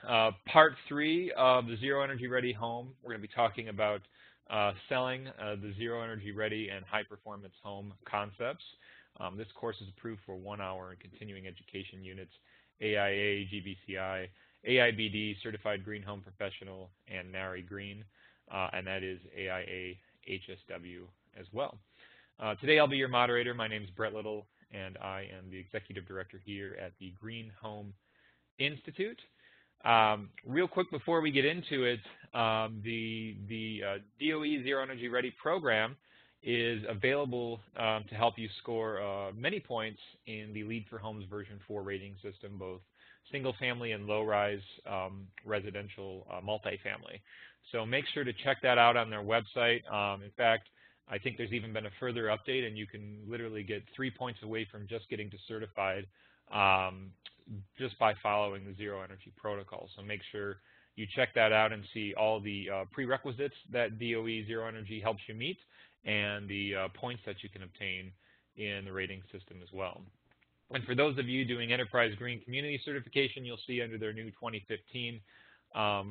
part 3 of the Zero Energy Ready Home. We're going to be talking about selling the Zero Energy Ready and High Performance Home concepts. This course is approved for 1 hour in continuing education units, AIA, GBCI, AIBD, Certified Green Home Professional, and NARI Green, and that is AIA HSW as well. Today I'll be your moderator. My name is Brett Little, and I am the Executive Director here at the Green Home Institute. Real quick before we get into it, the DOE Zero Energy Ready program is available to help you score many points in the Lead for Homes version 4 rating system, both single family and low-rise residential multifamily. So make sure to check that out on their website. In fact, I think there's even been a further update, and you can literally get 3 points away from just getting to certified just by following the Zero Energy Protocol. So make sure you check that out and see all the prerequisites that DOE Zero Energy helps you meet and the points that you can obtain in the rating system as well. And for those of you doing Enterprise Green Community Certification, you'll see under their new 2015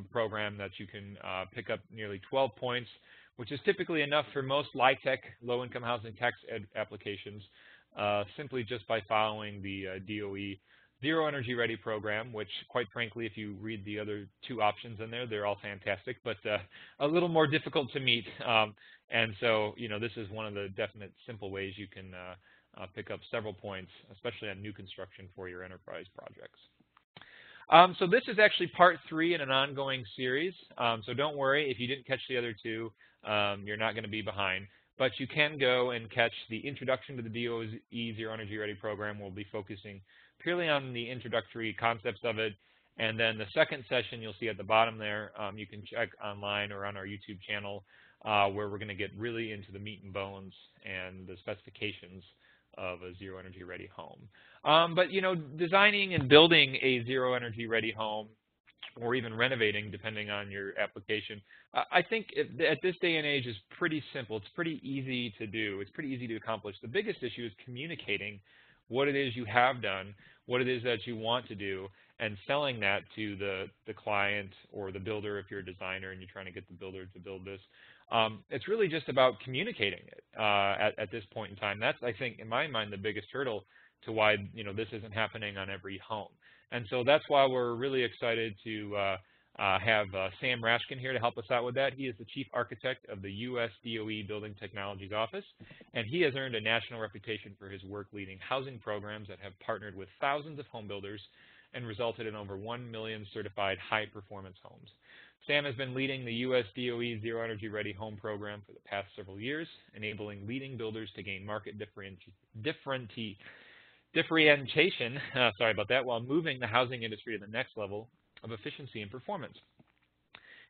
program that you can pick up nearly 12 points, which is typically enough for most LIHTC, low-income housing tax applications, simply just by following the DOE Zero Energy Ready program, which, quite frankly, if you read the other 2 options in there, they're all fantastic, but a little more difficult to meet. And so, you know, this is one of the definite simple ways you can pick up several points, especially on new construction for your enterprise projects. So this is actually part 3 in an ongoing series. So don't worry, if you didn't catch the other 2, you're not going to be behind. But you can go and catch the introduction to the DOE Zero Energy Ready program. We'll be focusing purely on the introductory concepts of it. And then the second session you'll see at the bottom there, you can check online or on our YouTube channel, where we're going to get really into the meat and bones and the specifications of a Zero Energy Ready home. But, you know, designing and building a Zero Energy Ready home, or even renovating, depending on your application, I think at this day and age is pretty simple. It's pretty easy to do. It's pretty easy to accomplish. The biggest issue is communicating what it is you have done, what it is that you want to do, and selling that to the client or the builder if you're a designer and you're trying to get the builder to build this. It's really just about communicating it at this point in time. That's, I think, in my mind, the biggest hurdle to why, you know, this isn't happening on every home. And so that's why we're really excited to have Sam Rashkin here to help us out with that. He is the Chief Architect of the U.S. DOE Building Technologies Office, and he has earned a national reputation for his work leading housing programs that have partnered with thousands of home builders and resulted in over 1 million certified high-performance homes. Sam has been leading the U.S. DOE Zero Energy Ready Home program for the past several years, enabling leading builders to gain market differentiation, sorry about that, while moving the housing industry to the next level of efficiency and performance.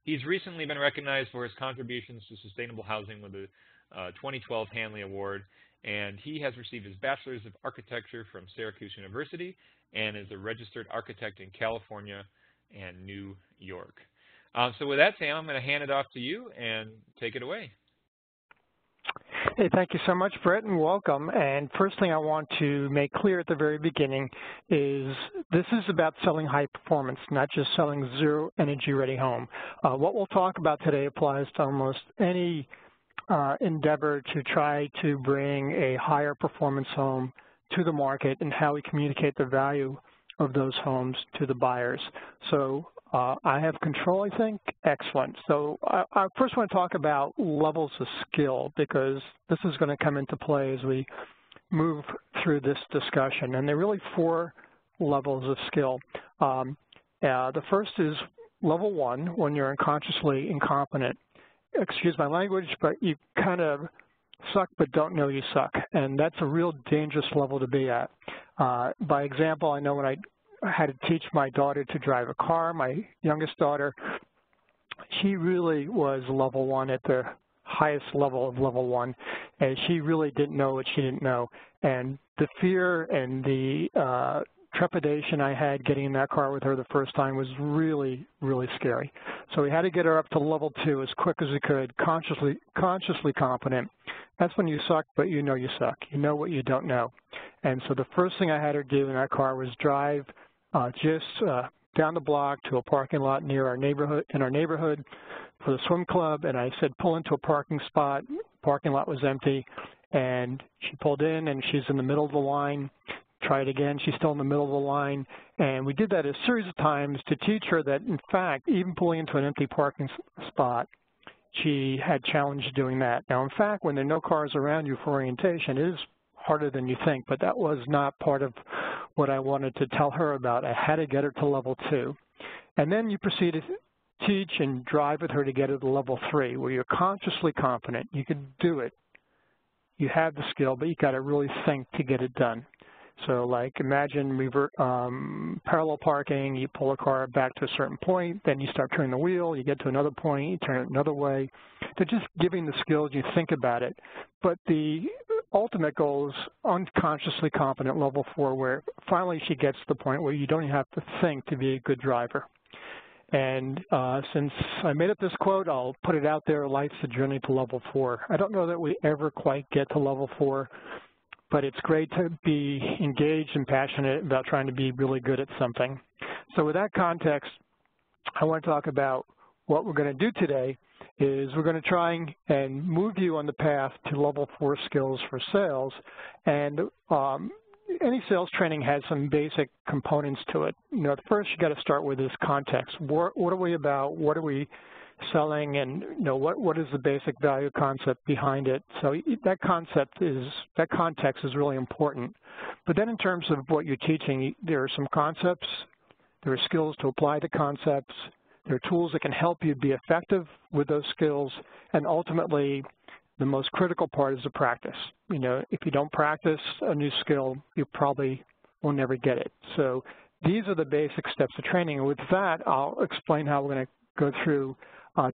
He's recently been recognized for his contributions to sustainable housing with the 2012 Hanley Award, and he has received his Bachelor's of Architecture from Syracuse University and is a registered architect in California and New York. So with that, Sam, I'm going to hand it off to you and take it away. Hey, thank you so much, Brett, and welcome. And first thing I want to make clear at the very beginning is this is about selling high performance, not just selling Zero Energy Ready home. What we'll talk about today applies to almost any endeavor to try to bring a higher performance home to the market and how we communicate the value of those homes to the buyers. So I have control, I think. Excellent. So I first want to talk about levels of skill, because this is going to come into play as we move through this discussion. And there are really 4 levels of skill. The first is level 1, when you're unconsciously incompetent. Excuse my language, but you kind of suck but don't know you suck. And that's a real dangerous level to be at. By example, I know when I had to teach my daughter to drive a car, my youngest daughter, she really was level 1 at the highest level of level 1, and she really didn't know what she didn't know. And the fear and the trepidation I had getting in that car with her the first time was really, really scary. So we had to get her up to level 2 as quick as we could, consciously competent. That's when you suck, but you know you suck. You know what you don't know. And so the first thing I had her do in that car was drive just down the block to a parking lot near our neighborhood for the swim club, and I said, pull into a parking spot. Parking lot was empty, and she pulled in, and she's in the middle of the line. Try it again. She's still in the middle of the line. And we did that a series of times to teach her that, in fact, even pulling into an empty parking spot, she had challenge doing that. Now, in fact, when there are no cars around you for orientation, it is harder than you think, but that was not part of what I wanted to tell her about. I had to get her to level 2. And then you proceed to teach and drive with her to get her to level 3, where you're consciously confident. You can do it. You have the skill, but you got to really think to get it done. So like imagine parallel parking, you pull a car back to a certain point, then you start turning the wheel, you get to another point, you turn it another way. They're just giving the skills, you think about it. But the ultimate goal is unconsciously confident level 4, where finally she gets to the point where you don't even have to think to be a good driver. And since I made up this quote, I'll put it out there, life's the journey to level 4. I don't know that we ever quite get to level 4. But it's great to be engaged and passionate about trying to be really good at something. So with that context, I want to talk about what we're going to do today is we're going to try and move you on the path to level 4 skills for sales. And any sales training has some basic components to it. You know, first you got to start with this context. What are we about? What are we selling, and you know, what is the basic value concept behind it? So that context is really important. But then in terms of what you're teaching, there are some concepts, there are skills to apply to concepts, there are tools that can help you be effective with those skills, and ultimately the most critical part is the practice. You know, if you don't practice a new skill, you probably will never get it. So these are the basic steps of training, and with that I'll explain how we're going to go through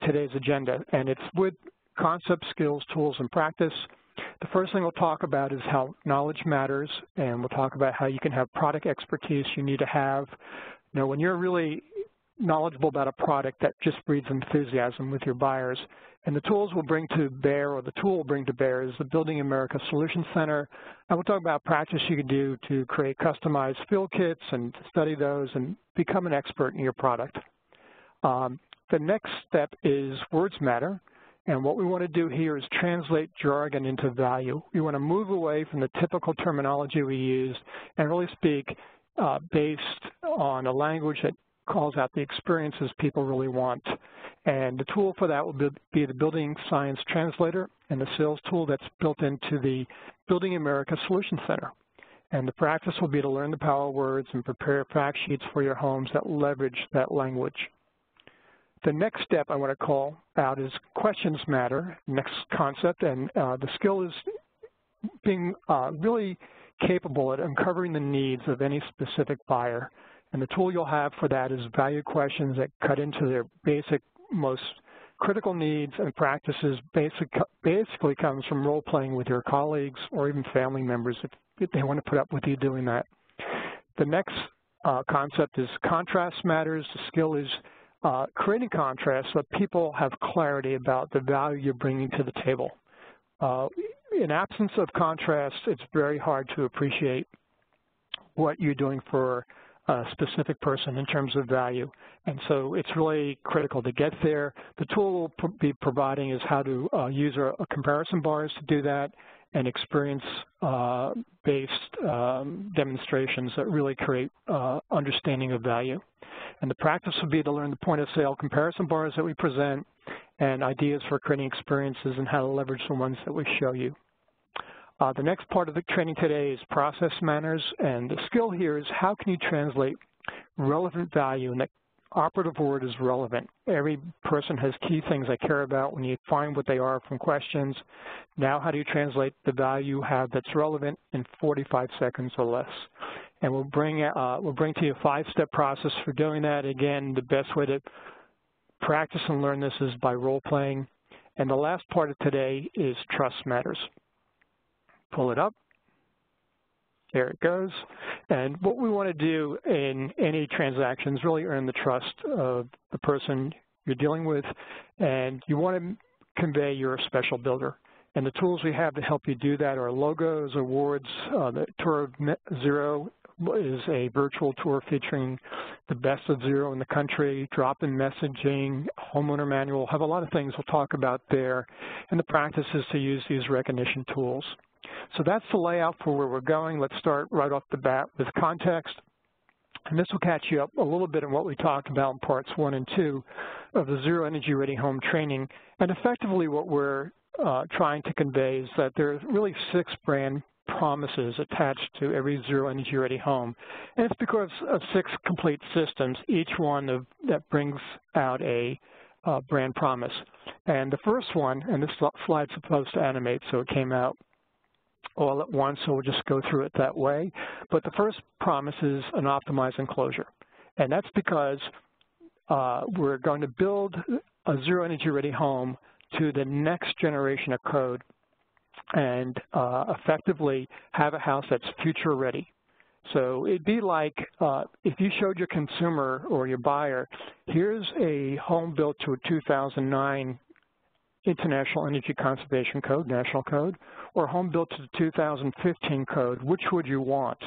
today's agenda, and it's with concept, skills, tools, and practice. The first thing we'll talk about is how knowledge matters, and we'll talk about how you can have product expertise you need to have. You know, when you're really knowledgeable about a product, that just breeds enthusiasm with your buyers. And the tools we'll bring to bear, or the tool we'll bring to bear, is the Building America Solution Center. And we'll talk about practice you can do to create customized field kits and to study those and become an expert in your product. The next step is words matter, and what we want to do here is translate jargon into value. We want to move away from the typical terminology we use and really speak based on a language that calls out the experiences people really want. And the tool for that will be the Building Science Translator and the sales tool that's built into the Building America Solution Center. And the practice will be to learn the power of words and prepare fact sheets for your homes that leverage that language. The next step I want to call out is questions matter, next concept, and the skill is being really capable at uncovering the needs of any specific buyer. And the tool you'll have for that is value questions that cut into their basic, most critical needs, and practices basically comes from role-playing with your colleagues or even family members if they want to put up with you doing that. The next concept is contrast matters. The skill is creating contrast so that people have clarity about the value you're bringing to the table. In absence of contrast, it's very hard to appreciate what you're doing for a specific person in terms of value. And so it's really critical to get there. The tool we'll be providing is how to use a comparison bars to do that, and experience-based demonstrations that really create understanding of value. And the practice would be to learn the point-of-sale comparison bars that we present and ideas for creating experiences and how to leverage the ones that we show you. The next part of the training today is process matters, and the skill here is how can you translate relevant value, and the operative word is relevant. Every person has key things they care about when you find what they are from questions. Now how do you translate the value you have that's relevant in 45 seconds or less? And we'll bring to you a 5-step process for doing that. Again, the best way to practice and learn this is by role-playing. And the last part of today is trust matters. Pull it up. There it goes. And what we want to do in any transaction is really earn the trust of the person you're dealing with, and you want to convey you're a special builder. And the tools we have to help you do that are logos, awards, the tour of Zero is a virtual tour featuring the best of Zero in the country, drop-in messaging, homeowner manual, have a lot of things we'll talk about there, and the practices to use these recognition tools. So that's the layout for where we're going. Let's start right off the bat with context. And this will catch you up a little bit on what we talked about in parts 1 and 2 of the Zero Energy Ready Home training. And effectively what we're trying to convey is that there are really 6 brand promises attached to every Zero Energy Ready home. And it's because of 6 complete systems, each one that brings out a brand promise. And the first one, and this slide's supposed to animate, so it came out all at once, so we'll just go through it that way. But the first promise is an optimized enclosure. And that's because we're going to build a Zero Energy Ready home to the next generation of code and effectively have a house that's future ready. So it'd be like if you showed your consumer or your buyer, here's a home built to a 2009 International Energy Conservation Code, National Code, or home built to the 2015 code, which would you want?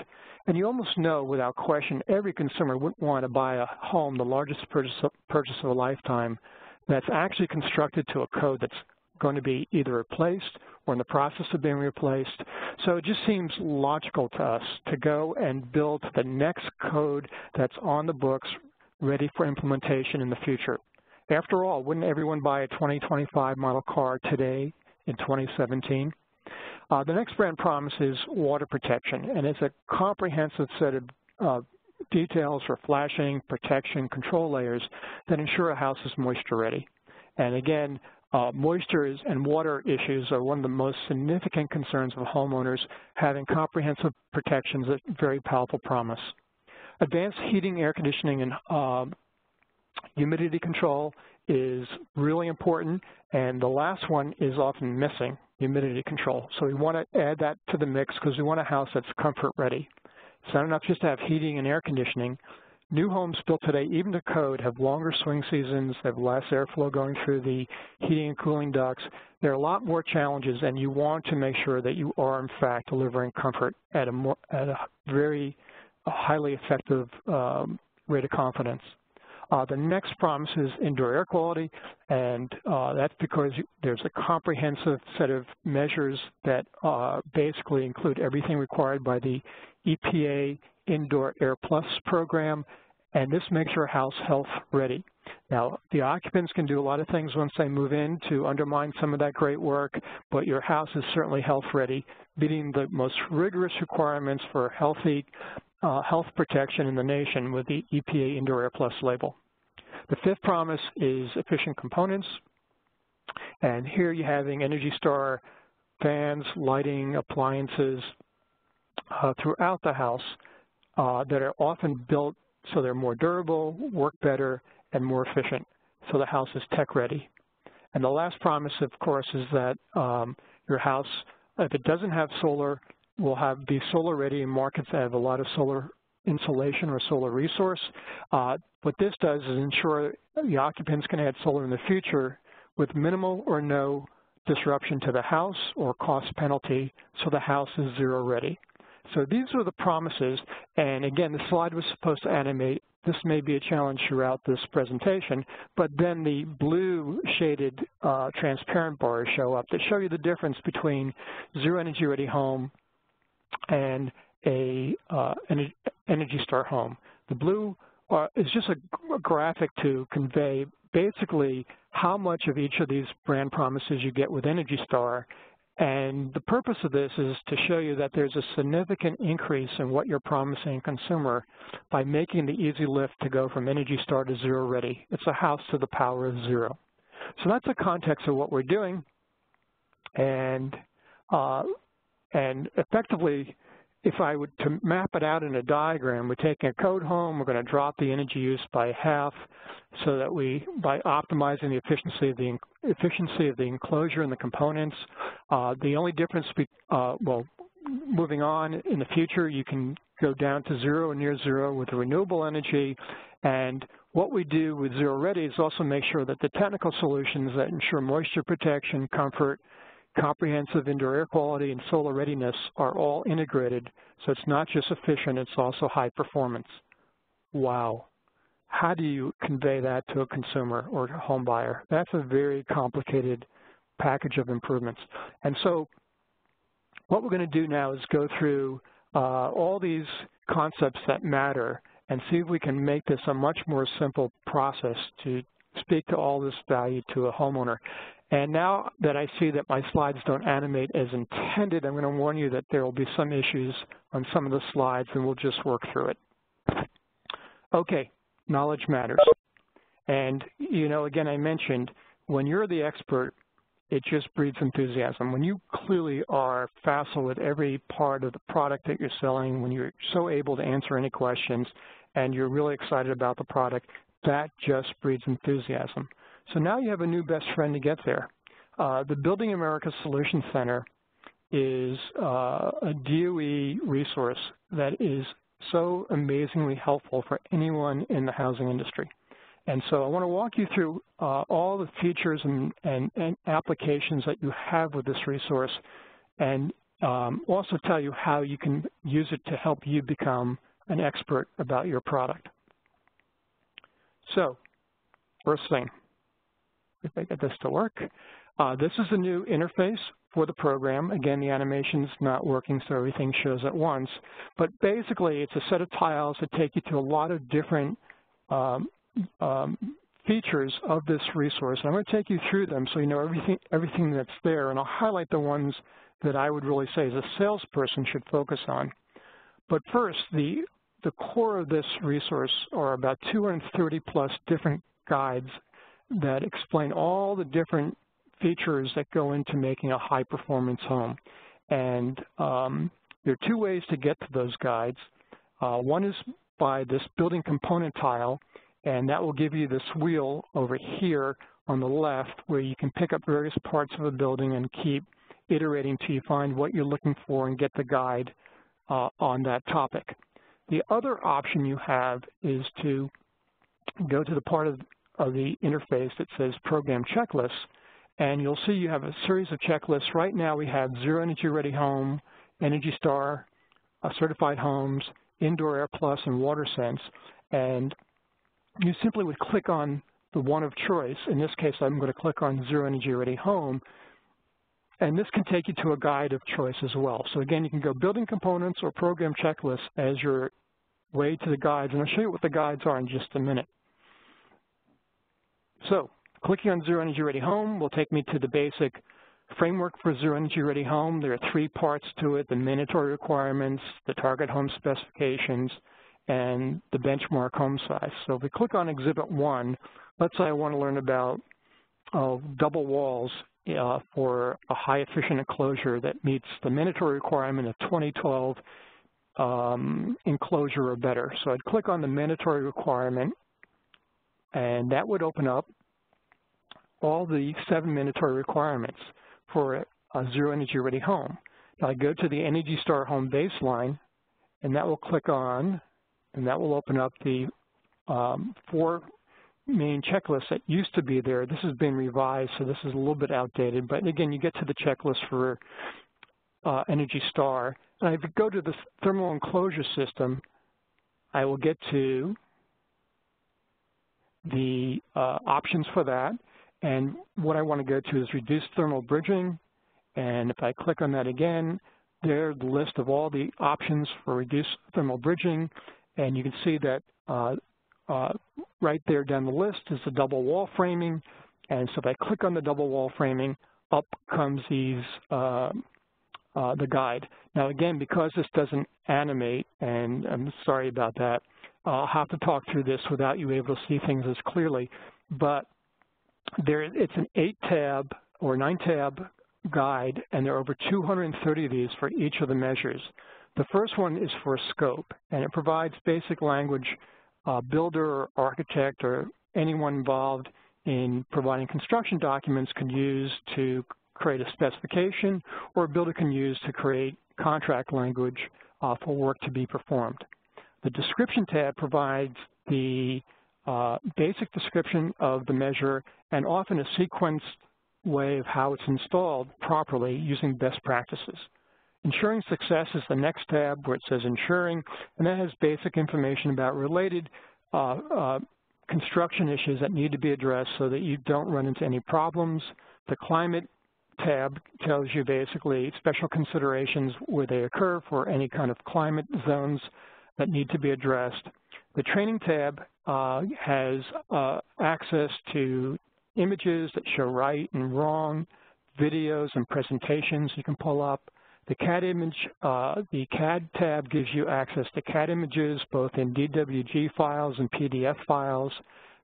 And you almost know without question every consumer wouldn't want to buy a home, the largest purchase of a lifetime, that's actually constructed to a code that's going to be either replaced or in the process of being replaced. So it just seems logical to us to go and build the next code that's on the books, ready for implementation in the future. After all, wouldn't everyone buy a 2025 model car today in 2017? The next brand promise is water protection, and it's a comprehensive set of details for flashing, protection, control layers that ensure a house is moisture ready. And again, moisture and water issues are one of the most significant concerns of homeowners. Having comprehensive protections is a very powerful promise. Advanced heating, air conditioning, and humidity control is really important, and the last one is often missing, humidity control. So we want to add that to the mix because we want a house that's comfort ready. It's not enough just to have heating and air conditioning. New homes built today, even to code, have longer swing seasons, have less airflow going through the heating and cooling ducts. There are a lot more challenges, and you want to make sure that you are, in fact, delivering comfort at a very highly effective rate of confidence. The next promise is indoor air quality, and that's because there's a comprehensive set of measures that basically include everything required by the EPA Indoor Air Plus program, and this makes your house health ready. Now, the occupants can do a lot of things once they move in to undermine some of that great work, but your house is certainly health ready, meeting the most rigorous requirements for healthy health protection in the nation with the EPA Indoor Air Plus label. The fifth promise is efficient components, and here you're having Energy Star fans, lighting, appliances throughout the house that are often built so they're more durable, work better, and more efficient, so the house is tech ready. And the last promise, of course, is that your house, if it doesn't have solar, will be solar ready in markets that have a lot of solar insolation or solar resource. What this does is ensure the occupants can add solar in the future with minimal or no disruption to the house or cost penalty, so the house is zero ready. So these are the promises, and again, the slide was supposed to animate. This may be a challenge throughout this presentation, but then the blue shaded transparent bars show up that show you the difference between Zero Energy Ready home and an Energy Star home. The blue is just a graphic to convey basically how much of each of these brand promises you get with Energy Star. And the purpose of this is to show you that there's a significant increase in what you're promising a consumer by making the easy lift to go from Energy Star to zero ready. It's a house to the power of zero. So that's the context of what we're doing. And effectively, if I were to map it out in a diagram, we're taking a code home, we're going to drop the energy use by half so that by optimizing the efficiency of the enclosure and the components. The only difference, moving on in the future, you can go down to zero or near zero with the renewable energy. And what we do with Zero Ready is also make sure that the technical solutions that ensure moisture protection, comfort, comprehensive indoor air quality and solar readiness are all integrated, so it's not just efficient, it's also high performance. Wow. How do you convey that to a consumer or a home buyer? That's a very complicated package of improvements. And so what we're going to do now is go through all these concepts that matter and see if we can make this a much more simple process to speak to all this value to a homeowner. And now that I see that my slides don't animate as intended, I'm going to warn you that there will be some issues on some of the slides, and we'll just work through it. Okay, knowledge matters. And, you know, again, I mentioned when you're the expert, it just breeds enthusiasm. When you clearly are facile with every part of the product that you're selling, when you're so able to answer any questions and you're really excited about the product, that just breeds enthusiasm. So now you have a new best friend to get there. The Building America Solutions Center is a DOE resource that is so amazingly helpful for anyone in the housing industry. And so I want to walk you through all the features and applications that you have with this resource, and also tell you how you can use it to help you become an expert about your product. So, first thing, if I get this to work, this is a new interface for the program. Again, the animation's not working, so everything shows at once. But basically, it's a set of tiles that take you to a lot of different features of this resource. And I'm going to take you through them so you know everything that's there, and I'll highlight the ones that I would really say as a salesperson should focus on. But first, the core of this resource are about 230 plus different guides that explain all the different features that go into making a high-performance home. And there are two ways to get to those guides. One is by this building component tile, and that will give you this wheel over here on the left where you can pick up various parts of a building and keep iterating till you find what you're looking for and get the guide on that topic. The other option you have is to go to the part of the interface that says Program Checklists, and you'll see you have a series of checklists. Right now we have Zero Energy Ready Home, Energy Star, Certified Homes, Indoor Air Plus, and WaterSense. And you simply would click on the one of choice. In this case, I'm going to click on Zero Energy Ready Home, and this can take you to a guide of choice as well. So again, you can go building components or program checklists as your way to the guides, and I'll show you what the guides are in just a minute. So clicking on Zero Energy Ready Home will take me to the basic framework for Zero Energy Ready Home. There are three parts to it: the mandatory requirements, the target home specifications, and the benchmark home size. So if we click on Exhibit 1, let's say I want to learn about double walls for a high-efficient enclosure that meets the mandatory requirement of 2012 enclosure or better. So I'd click on the mandatory requirement, and that would open up all the 7 mandatory requirements for a Zero Energy Ready Home. Now I go to the Energy Star Home Baseline, and that will click on, and that will open up the 4 main checklists that used to be there. This has been revised, so this is a little bit outdated, but again, you get to the checklist for Energy Star. And if I go to the thermal enclosure system, I will get to the options for that. And what I want to go to is reduce thermal bridging. And if I click on that again, there's the list of all the options for reduced thermal bridging. And you can see that right there down the list is the double wall framing. And so if I click on the double wall framing, up comes these the guide. Now again, because this doesn't animate, and I'm sorry about that, I'll have to talk through this without you able to see things as clearly, but it's an 8-tab or 9-tab guide, and there are over 230 of these for each of the measures. The first one is for scope, and it provides basic language builder or architect or anyone involved in providing construction documents can use to create a specification, or a builder can use to create contract language for work to be performed. The description tab provides the basic description of the measure and often a sequenced way of how it's installed properly using best practices. Ensuring success is the next tab where it says ensuring, and that has basic information about related construction issues that need to be addressed so that you don't run into any problems. The climate tab tells you basically special considerations where they occur for any kind of climate zones that need to be addressed. The training tab has access to images that show right and wrong, videos and presentations you can pull up. The CAD tab gives you access to CAD images both in DWG files and PDF files.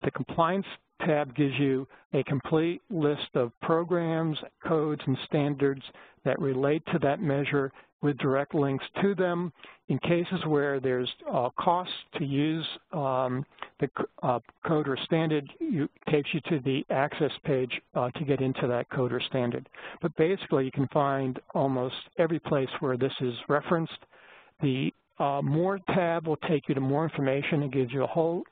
The compliance tab gives you a complete list of programs, codes, and standards that relate to that measure with direct links to them. In cases where there's costs to use the code or standard, it takes you to the access page to get into that code or standard. But basically, you can find almost every place where this is referenced. The More tab will take you to more information. It gives you a whole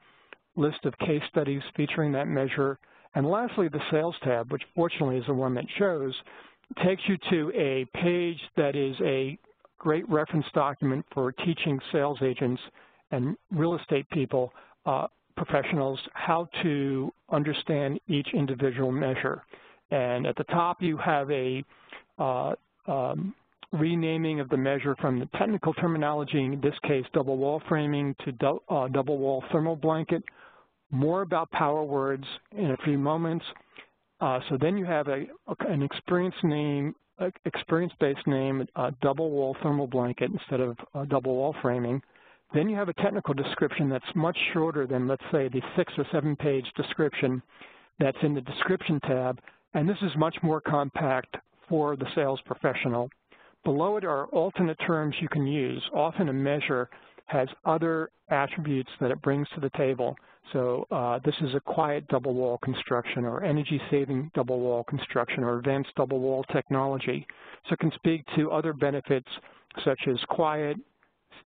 list of case studies featuring that measure. And lastly, the Sales tab, which fortunately is the one that shows, takes you to a page that is a great reference document for teaching sales agents and real estate people, professionals, how to understand each individual measure. And at the top, you have a renaming of the measure from the technical terminology, in this case, double wall framing, to double wall thermal blanket. More about power words in a few moments. So then you have an experience-based name, double wall thermal blanket instead of double wall framing. Then you have a technical description that's much shorter than, let's say, the 6 or 7 page description that's in the description tab. And this is much more compact for the sales professional. Below it are alternate terms you can use. Often a measure has other attributes that it brings to the table. So this is a quiet double wall construction or energy saving double wall construction or advanced double wall technology. So it can speak to other benefits such as quiet,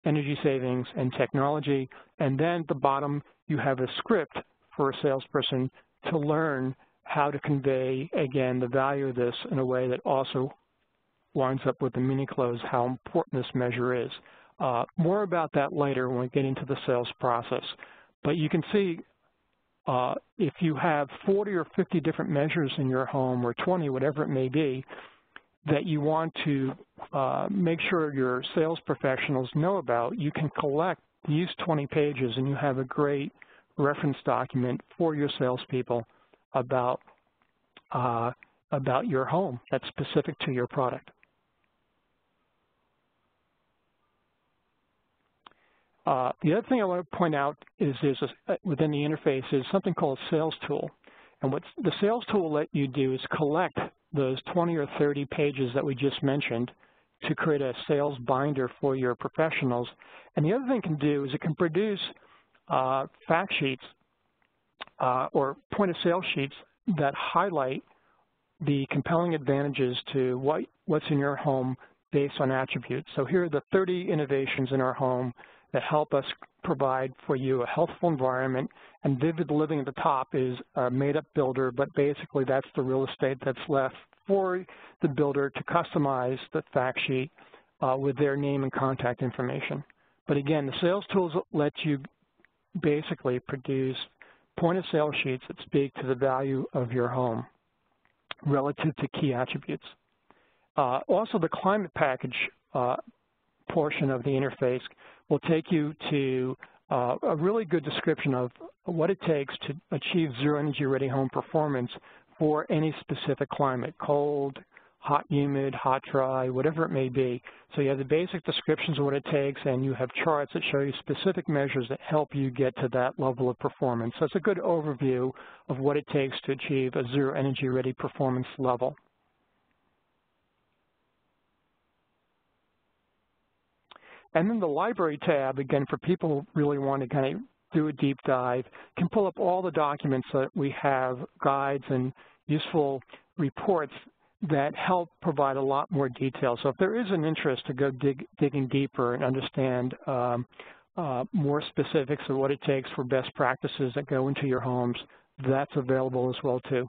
energy savings, and technology. And then at the bottom, you have a script for a salesperson to learn how to convey, again, the value of this in a way that also winds up with the mini close, how important this measure is. More about that later when we get into the sales process. But you can see if you have 40 or 50 different measures in your home, or 20, whatever it may be, that you want to make sure your sales professionals know about, you can collect these 20 pages and you have a great reference document for your salespeople about your home that's specific to your product. The other thing I want to point out is within the interface is something called Sales Tool. And what the Sales Tool will let you do is collect those 20 or 30 pages that we just mentioned to create a sales binder for your professionals. And the other thing it can do is it can produce fact sheets or point of sale sheets that highlight the compelling advantages to what's in your home based on attributes. So here are the 30 innovations in our home that help us provide for you a healthful environment, and Vivid Living at the top is a made-up builder, but basically that's the real estate that's left for the builder to customize the fact sheet with their name and contact information. But again, the sales tools let you basically produce point-of-sale sheets that speak to the value of your home relative to key attributes. Also, the climate package portion of the interface will take you to a really good description of what it takes to achieve zero energy ready home performance for any specific climate, cold, hot, humid, hot, dry, whatever it may be. So you have the basic descriptions of what it takes, and you have charts that show you specific measures that help you get to that level of performance. So it's a good overview of what it takes to achieve a zero energy ready performance level. And then the library tab, again, for people who really want to kind of do a deep dive, can pull up all the documents that we have, guides and useful reports that help provide a lot more detail. So if there is an interest to go digging deeper and understand more specifics of what it takes for best practices that go into your homes, that's available as well too.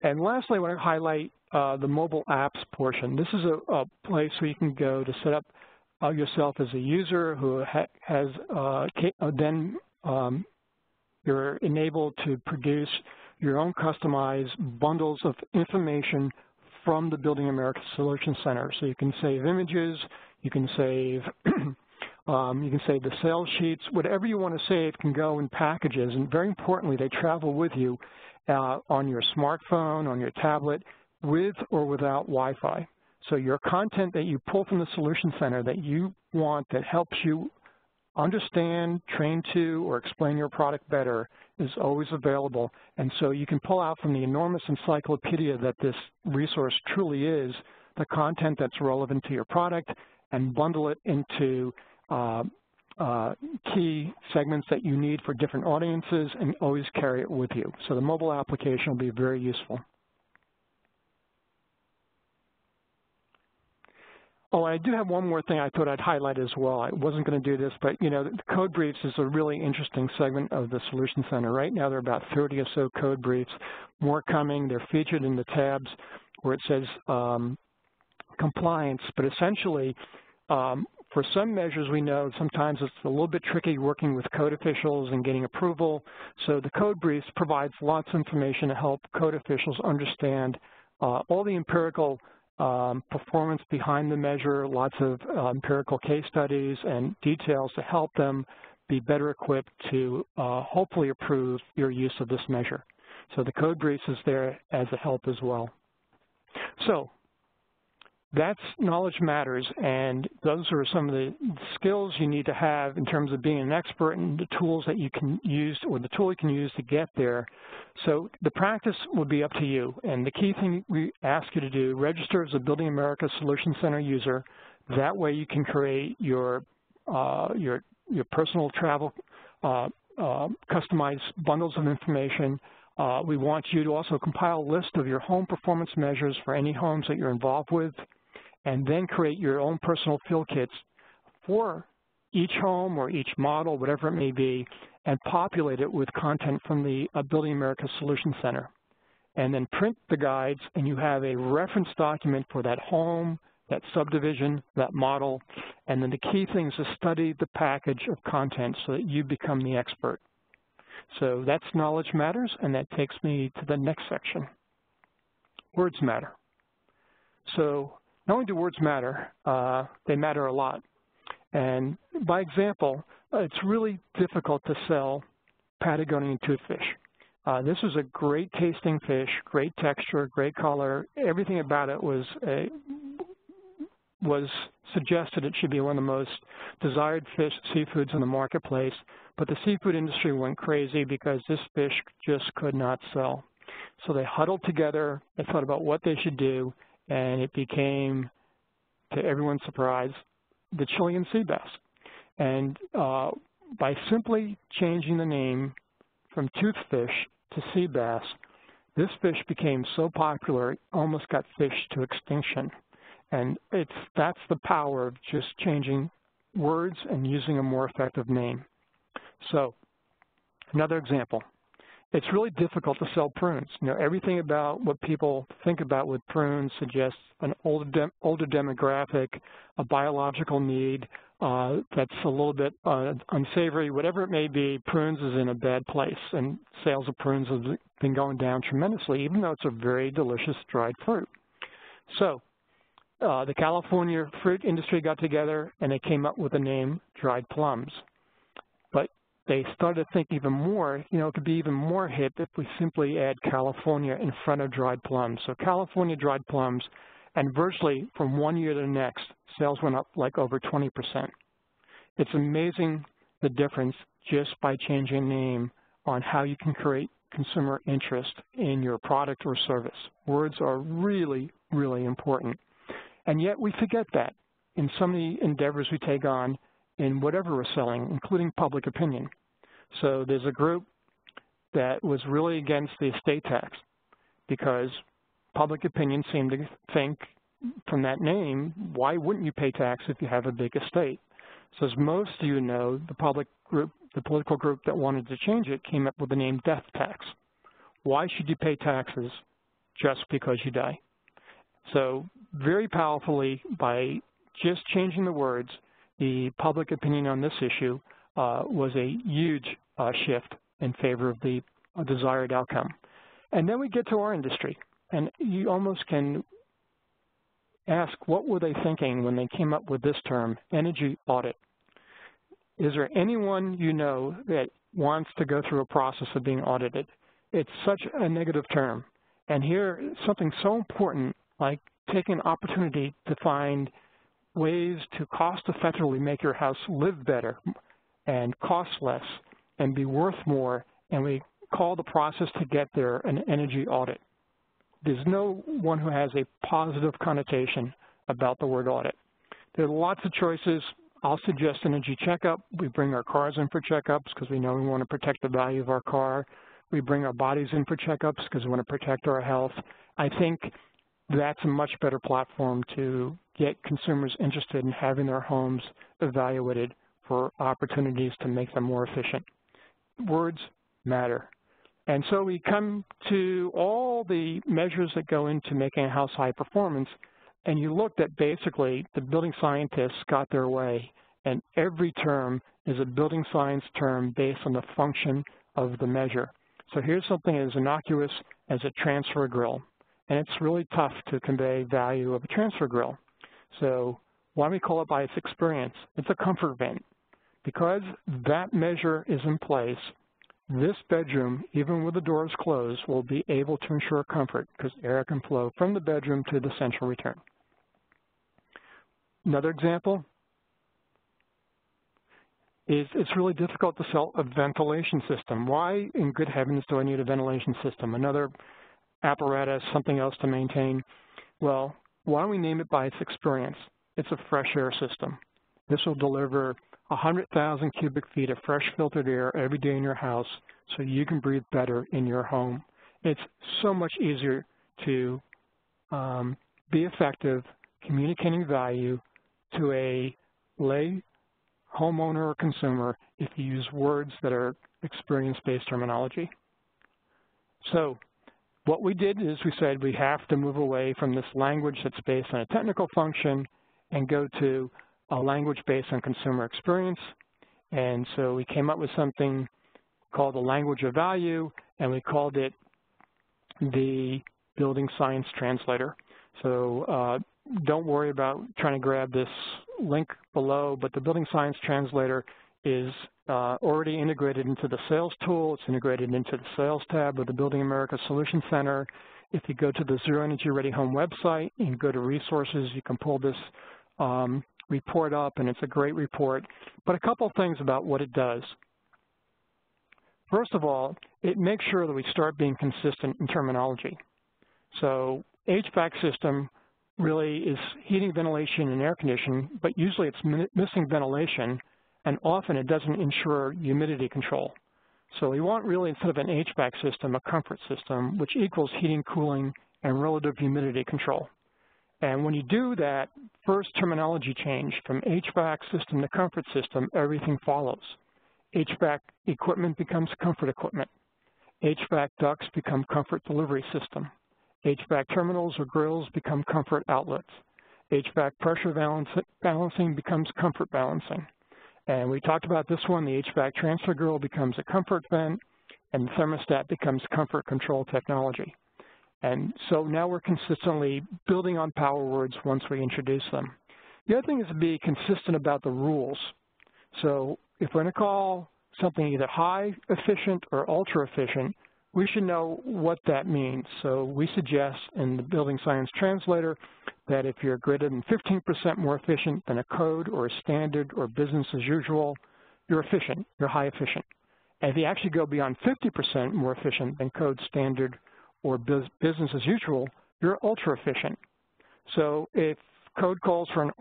And lastly, I want to highlight the mobile apps portion. This is a place where you can go to set up yourself as a user who has then you're enabled to produce your own customized bundles of information from the Building America Solution Center. So you can save images, you can save the sales sheets, whatever you want to save can go in packages, and very importantly, they travel with you on your smartphone, on your tablet, with or without Wi-Fi. So your content that you pull from the Solution Center that you want that helps you understand, train to, or explain your product better is always available. And so you can pull out from the enormous encyclopedia that this resource truly is the content that's relevant to your product and bundle it into key segments that you need for different audiences and always carry it with you. So the mobile application will be very useful. Oh, I do have one more thing I thought I'd highlight as well. I wasn't going to do this, but the code briefs is a really interesting segment of the Solution Center. Right now there are about 30 or so code briefs, more coming. They're featured in the tabs where it says compliance, but essentially for some measures we know sometimes it's a little bit tricky working with code officials and getting approval. So the code briefs provides lots of information to help code officials understand all the empirical performance behind the measure, lots of empirical case studies and details to help them be better equipped to hopefully approve your use of this measure. So the code briefs is there as a help as well. So that's Knowledge Matters, and those are some of the skills you need to have in terms of being an expert and the tools that you can use, or the tool you can use to get there. So the practice would be up to you, and the key thing we ask you to do, register as a Building America Solution Center user. That way you can create your personal travel customized bundles of information. We want you to also compile a list of your home performance measures for any homes that you're involved with, and then create your own personal field kits for each home or each model, whatever it may be, and populate it with content from the Building America Solution Center. And then print the guides, and you have a reference document for that home, that subdivision, that model, and then the key thing is to study the package of content so that you become the expert. So that's Knowledge Matters, and that takes me to the next section. Words matter. So not only do words matter, they matter a lot. And by example, it's really difficult to sell Patagonian toothfish. This is a great tasting fish, great texture, great color. Everything about it was suggested it should be one of the most desired seafoods in the marketplace, but the seafood industry went crazy because this fish just could not sell. So they huddled together, they thought about what they should do, and it became, to everyone's surprise, the Chilean sea bass. And by simply changing the name from toothfish to sea bass, this fish became so popular it almost got fished to extinction. And that's the power of just changing words and using a more effective name. So another example, it's really difficult to sell prunes. Everything about what people think about with prunes suggests an older demographic, a biological need that's a little bit unsavory. Whatever it may be, prunes is in a bad place, and sales of prunes have been going down tremendously, even though it's a very delicious dried fruit. So the California fruit industry got together, and they came up with the name dried plums. But they started to think even more, it could be even more hip if we simply add California in front of dried plums. So California dried plums, and virtually from one year to the next, sales went up like over 20%. It's amazing the difference just by changing name on how you can create consumer interest in your product or service. Words are really, really important. And yet we forget that in so many endeavors we take on in whatever we're selling, including public opinion. So there's a group that was really against the estate tax because public opinion seemed to think from that name, why wouldn't you pay tax if you have a big estate? So as most of you know, the political group that wanted to change it came up with the name death tax. Why should you pay taxes just because you die. So very powerfully, by just changing the words, the public opinion on this issue was a huge shift in favor of the desired outcome. And then we get to our industry, and you almost can ask, what were they thinking when they came up with this term, energy audit? Is there anyone you know that wants to go through a process of being audited? It's such a negative term. And here, something so important, like taking an opportunity to find ways to cost-effectively make your house live better and cost less and be worth more, and we call the process to get there an energy audit. There's no one who has a positive connotation about the word audit. There are lots of choices. I'll suggest energy checkup. We bring our cars in for checkups because we know we want to protect the value of our car. We bring our bodies in for checkups because we want to protect our health. I think that's a much better platform to get consumers interested in having their homes evaluated for opportunities to make them more efficient. Words matter. And so we come to all the measures that go into making a house high performance, and you look at basically the building scientists got their way, and every term is a building science term based on the function of the measure. So here's something as innocuous as a transfer grill, and it's really tough to convey value of a transfer grill. So why do we call it by its experience? It's a comfort vent. Because that measure is in place, this bedroom, even with the doors closed, will be able to ensure comfort because air can flow from the bedroom to the central return. Another example is it's really difficult to sell a ventilation system. Why in good heavens do I need a ventilation system? Another apparatus, something else to maintain? Well, why don't we name it by its experience? It's a fresh air system. This will deliver 100,000 cubic feet of fresh filtered air every day in your house so you can breathe better in your home. It's so much easier to be effective communicating value to a lay homeowner or consumer if you use words that are experience-based terminology. So what we did is we said we have to move away from this language that's based on a technical function and go to a language based on consumer experience. And so we came up with something called the language of value, and we called it the building science translator. So don't worry about trying to grab this link below, but the building science translator is already integrated into the sales tool. It's integrated into the sales tab of the Building America Solution Center. If you go to the Zero Energy Ready Home website and go to resources, you can pull this report up, and it's a great report. But a couple things about what it does. First of all, it makes sure that we start being consistent in terminology. So HVAC system really is heating, ventilation, and air conditioning, but usually it's missing ventilation, and often it doesn't ensure humidity control. So we want really, instead of an HVAC system, a comfort system, which equals heating, cooling, and relative humidity control. And when you do that first terminology change from HVAC system to comfort system, everything follows. HVAC equipment becomes comfort equipment. HVAC ducts become comfort delivery system. HVAC terminals or grills become comfort outlets. HVAC pressure balancing becomes comfort balancing. And we talked about this one, the HVAC transfer grill becomes a comfort vent, and the thermostat becomes comfort control technology. And so now we're consistently building on power words once we introduce them. The other thing is to be consistent about the rules. So if we're going to call something either high efficient or ultra efficient, we should know what that means. So we suggest in the Building Science Translator that if you're greater than 15% more efficient than a code or a standard or business as usual, you're efficient, you're high efficient. And if you actually go beyond 50% more efficient than code, standard, or business as usual, you're ultra efficient. So if code calls for an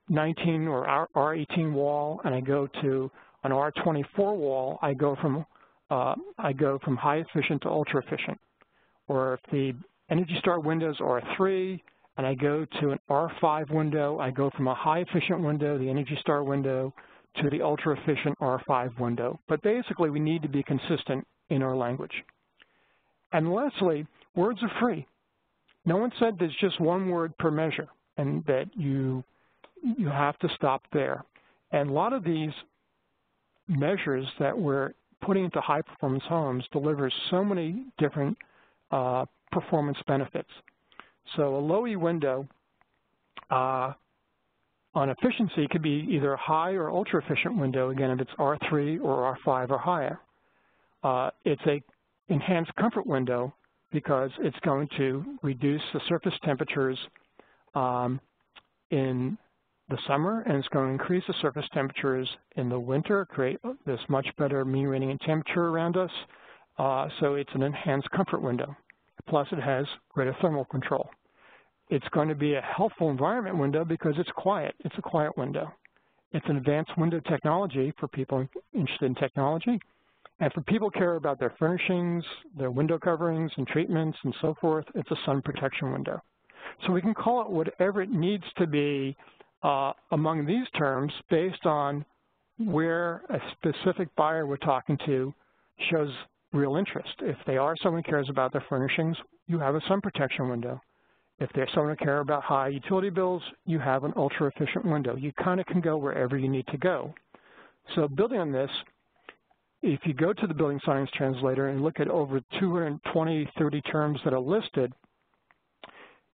R19 or R18 wall and I go to an R24 wall, I go from high efficient to ultra efficient. Or if the Energy Star windows are 3 and I go to an R5 window, I go from a high efficient window, the Energy Star window, to the ultra efficient R5 window. But basically we need to be consistent in our language. And lastly, Words are free. No one said there's just one word per measure and that you have to stop there. And a lot of these measures that we're putting into high-performance homes delivers so many different performance benefits. So a low E window on efficiency could be either a high or ultra-efficient window, again, if it's R3 or R5 or higher. It's a enhanced comfort window because it's going to reduce the surface temperatures in the summer, and it's going to increase the surface temperatures in the winter, create this much better mean radiant temperature around us. So it's an enhanced comfort window. Plus it has greater thermal control. It's going to be a healthful environment window because it's quiet. It's a quiet window. It's an advanced window technology for people interested in technology. And for people who care about their furnishings, their window coverings and treatments and so forth, it's a sun protection window. So we can call it whatever it needs to be among these terms based on where a specific buyer we're talking to shows real interest. If they are someone who cares about their furnishings, you have a sun protection window. If they're someone who cares about high utility bills, you have an ultra-efficient window. You kind of can go wherever you need to go. So building on this, if you go to the Building Science Translator and look at over 220, 30 terms that are listed,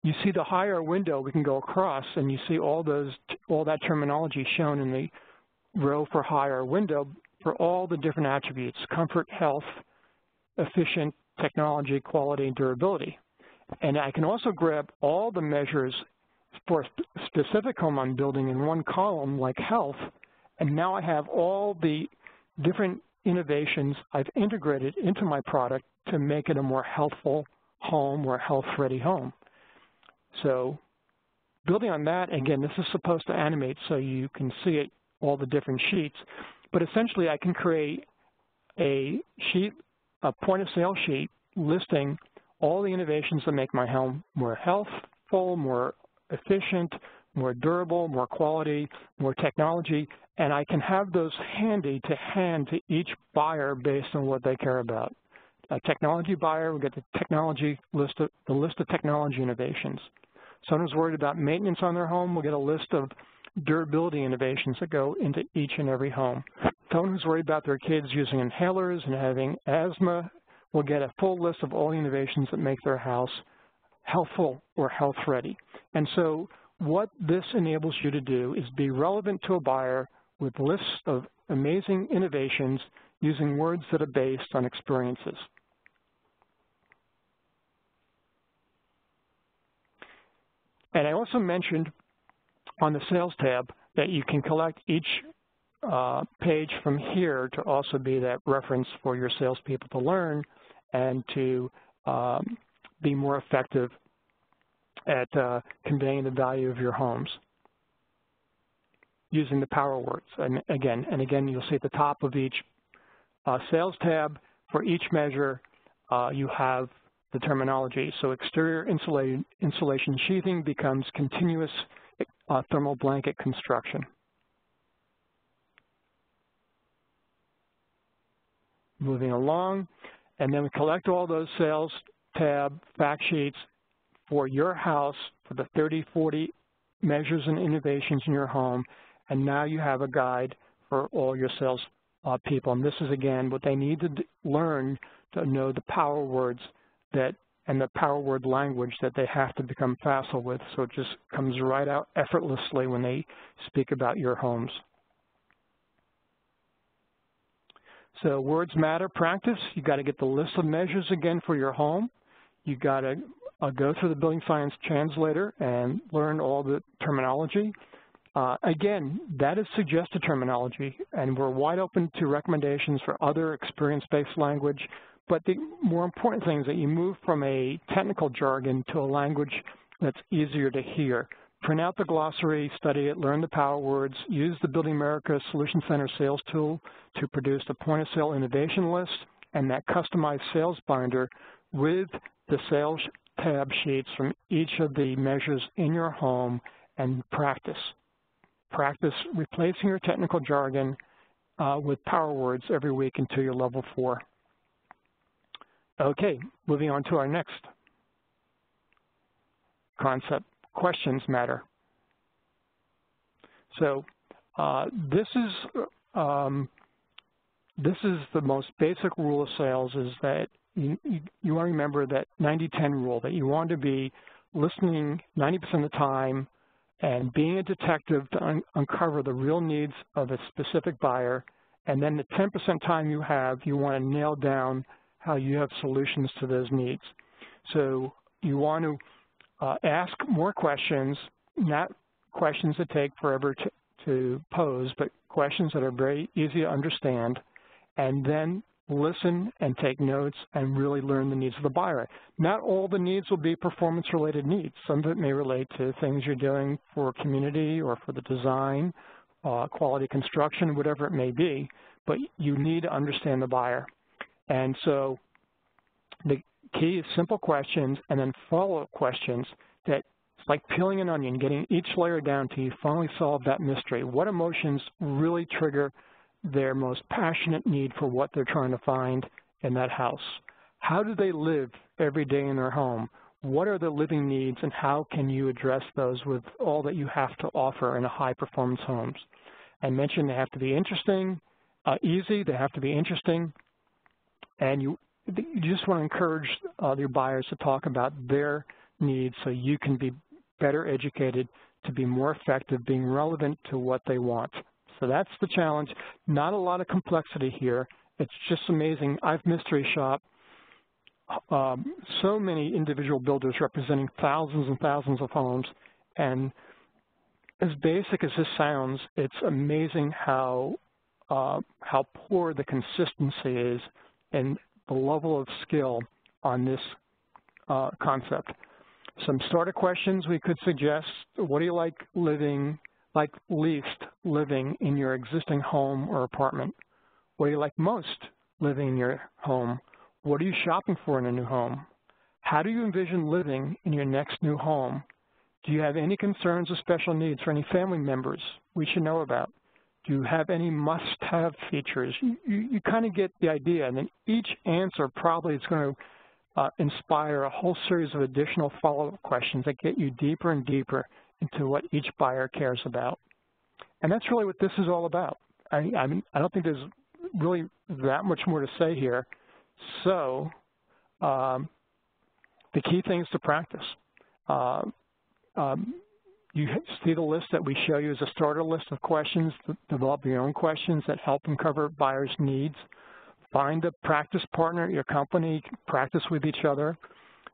you see the higher window we can go across, and you see all that terminology shown in the row for higher window for all the different attributes: comfort, health, efficient, technology, quality, and durability. And I can also grab all the measures for a specific home I'm building in one column, like health, and now I have all the different innovations I've integrated into my product to make it a more healthful home or health-ready home. So building on that, again, this is supposed to animate so you can see it, all the different sheets, but essentially I can create a sheet, a point-of-sale sheet listing all the innovations that make my home more healthful, more efficient, more durable, more quality, more technology, and I can have those handy to hand to each buyer based on what they care about. A technology buyer will get the list of technology innovations. Someone who's worried about maintenance on their home will get a list of durability innovations that go into each and every home. Someone who's worried about their kids using inhalers and having asthma will get a full list of all the innovations that make their house healthful or health-ready. And so what this enables you to do is be relevant to a buyer with lists of amazing innovations using words that are based on experiences. And I also mentioned on the Sales tab that you can collect each page from here to also be that reference for your salespeople to learn and to be more effective at conveying the value of your homes using the power words. And again, you'll see at the top of each Sales tab, for each measure, you have the terminology. So exterior insulation sheathing becomes continuous thermal blanket construction. Moving along, and then we collect all those Sales tab fact sheets for your house for the 30, 40 measures and innovations in your home, and now you have a guide for all your sales people. And this is, again, what they need to learn to know the power words and the power word language that they have to become facile with, so it just comes right out effortlessly when they speak about your homes. So words matter practice. You got to get the list of measures again for your home. You got to go through the Building Science Translator and learn all the terminology. Again, that is suggested terminology, and we're wide open to recommendations for other experience-based language. But the more important thing is that you move from a technical jargon to a language that's easier to hear. Print out the glossary, study it, learn the power words, use the Building America Solution Center sales tool to produce a point-of-sale innovation list and that customized sales binder with the sales tab sheets from each of the measures in your home, and practice. Practice replacing your technical jargon with power words every week until you're level 4. Okay, moving on to our next concept, questions matter. So this is the most basic rule of sales, is that you want to remember that 90-10 rule, that you want to be listening 90% of the time and being a detective to uncover the real needs of a specific buyer. And then the 10% time you have, you want to nail down how you have solutions to those needs. So you want to ask more questions, not questions that take forever to pose, but questions that are very easy to understand, and then listen and take notes and really learn the needs of the buyer. Not all the needs will be performance-related needs. Some of it may relate to things you're doing for community or for the design, quality construction, whatever it may be, but you need to understand the buyer. And so the key is simple questions and then follow-up questions that it's like peeling an onion, getting each layer down till you finally solve that mystery. What emotions really trigger their most passionate need for what they're trying to find in that house? How do they live every day in their home? What are their living needs, and how can you address those with all that you have to offer in a high-performance homes? I mentioned they have to be interesting, easy, they have to be interesting, and you just want to encourage your buyers to talk about their needs so you can be better educated to be more effective, being relevant to what they want. So that's the challenge. Not a lot of complexity here. It's just amazing. I've mystery shopped so many individual builders representing thousands and thousands of homes, and as basic as this sounds, it's amazing how poor the consistency is and the level of skill on this concept. Some starter questions we could suggest: what do you like least living in your existing home or apartment? What do you like most living in your home? What are you shopping for in a new home? How do you envision living in your next new home? Do you have any concerns or special needs for any family members we should know about? Do you have any must-have features? You kind of get the idea, and then each answer probably is going to inspire a whole series of additional follow-up questions that get you deeper and deeper into what each buyer cares about. And that's really what this is all about. I don't think there's really that much more to say here. So the key thing is to practice. You see the list that we show you as a starter list of questions. Develop your own questions that help uncover buyers' needs. Find a practice partner at your company, practice with each other.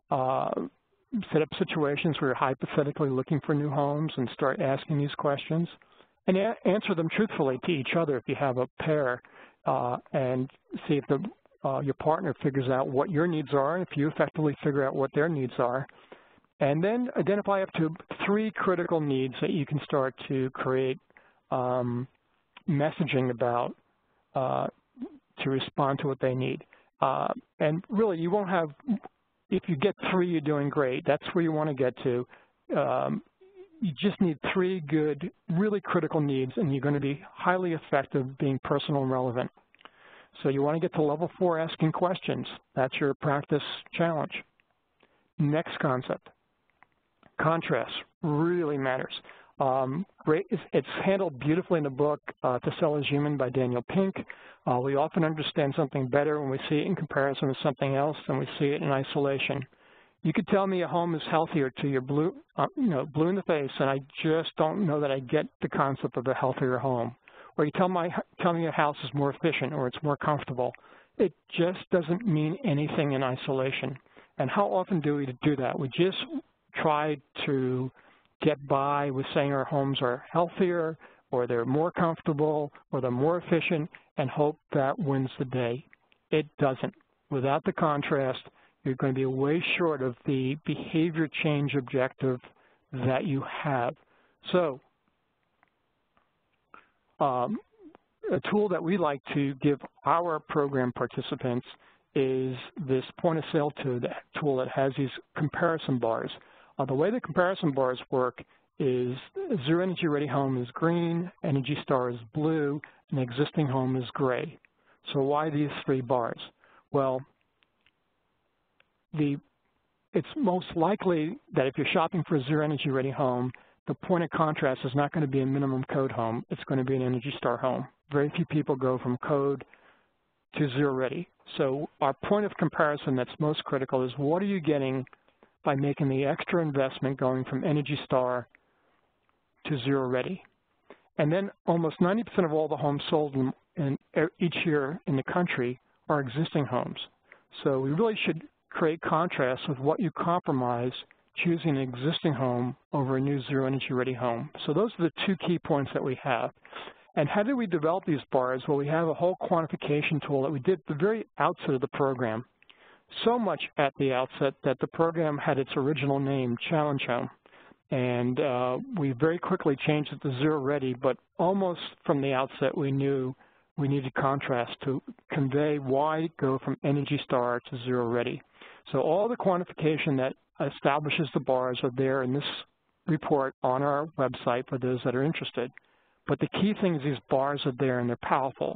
Set up situations where you're hypothetically looking for new homes and start asking these questions. And answer them truthfully to each other if you have a pair, and see if your partner figures out what your needs are, and if you effectively figure out what their needs are. And then identify up to 3 critical needs that you can start to create messaging about to respond to what they need. And really, you won't have, if you get 3, you're doing great. That's where you want to get to. You just need 3 good, really critical needs, and you're going to be highly effective being personal and relevant. So you want to get to level 4, asking questions. That's your practice challenge. Next concept. Contrast really matters. Great. It's handled beautifully in the book, To Sell is Human by Daniel Pink. We often understand something better when we see it in comparison with something else than we see it in isolation. You could tell me a home is healthier to your blue in the face, and I just don't know that I get the concept of a healthier home. Or you tell me a house is more efficient or it's more comfortable. It just doesn't mean anything in isolation. And how often do we do that? We just try to get by with saying our homes are healthier, or they're more comfortable, or they're more efficient, and hope that wins the day. It doesn't. Without the contrast, you're going to be way short of the behavior change objective that you have. So a tool that we like to give our program participants is this point-of-sale tool that has these comparison bars. The way the comparison bars work is Zero Energy Ready Home is green, Energy Star is blue, and Existing Home is gray. So why these 3 bars? Well, the it's most likely that if you're shopping for a zero energy ready home, the point of contrast is not going to be a minimum code home. It's going to be an Energy Star home. Very few people go from code to zero ready. So our point of comparison that's most critical is what are you getting by making the extra investment going from Energy Star to zero ready? And then almost 90% of all the homes sold each year in the country are existing homes. So we really should create contrast with what you compromise choosing an existing home over a new zero energy ready home. So those are the two key points that we have. And how did we develop these bars? Well, we have a whole quantification tool that we did at the very outset of the program. So much at the outset that the program had its original name, Challenge Home. And we very quickly changed it to zero ready, but almost from the outset we knew we needed contrast to convey why go from Energy Star to zero ready. So all the quantification that establishes the bars are there in this report on our website for those that are interested. But the key thing is these bars are there and they're powerful.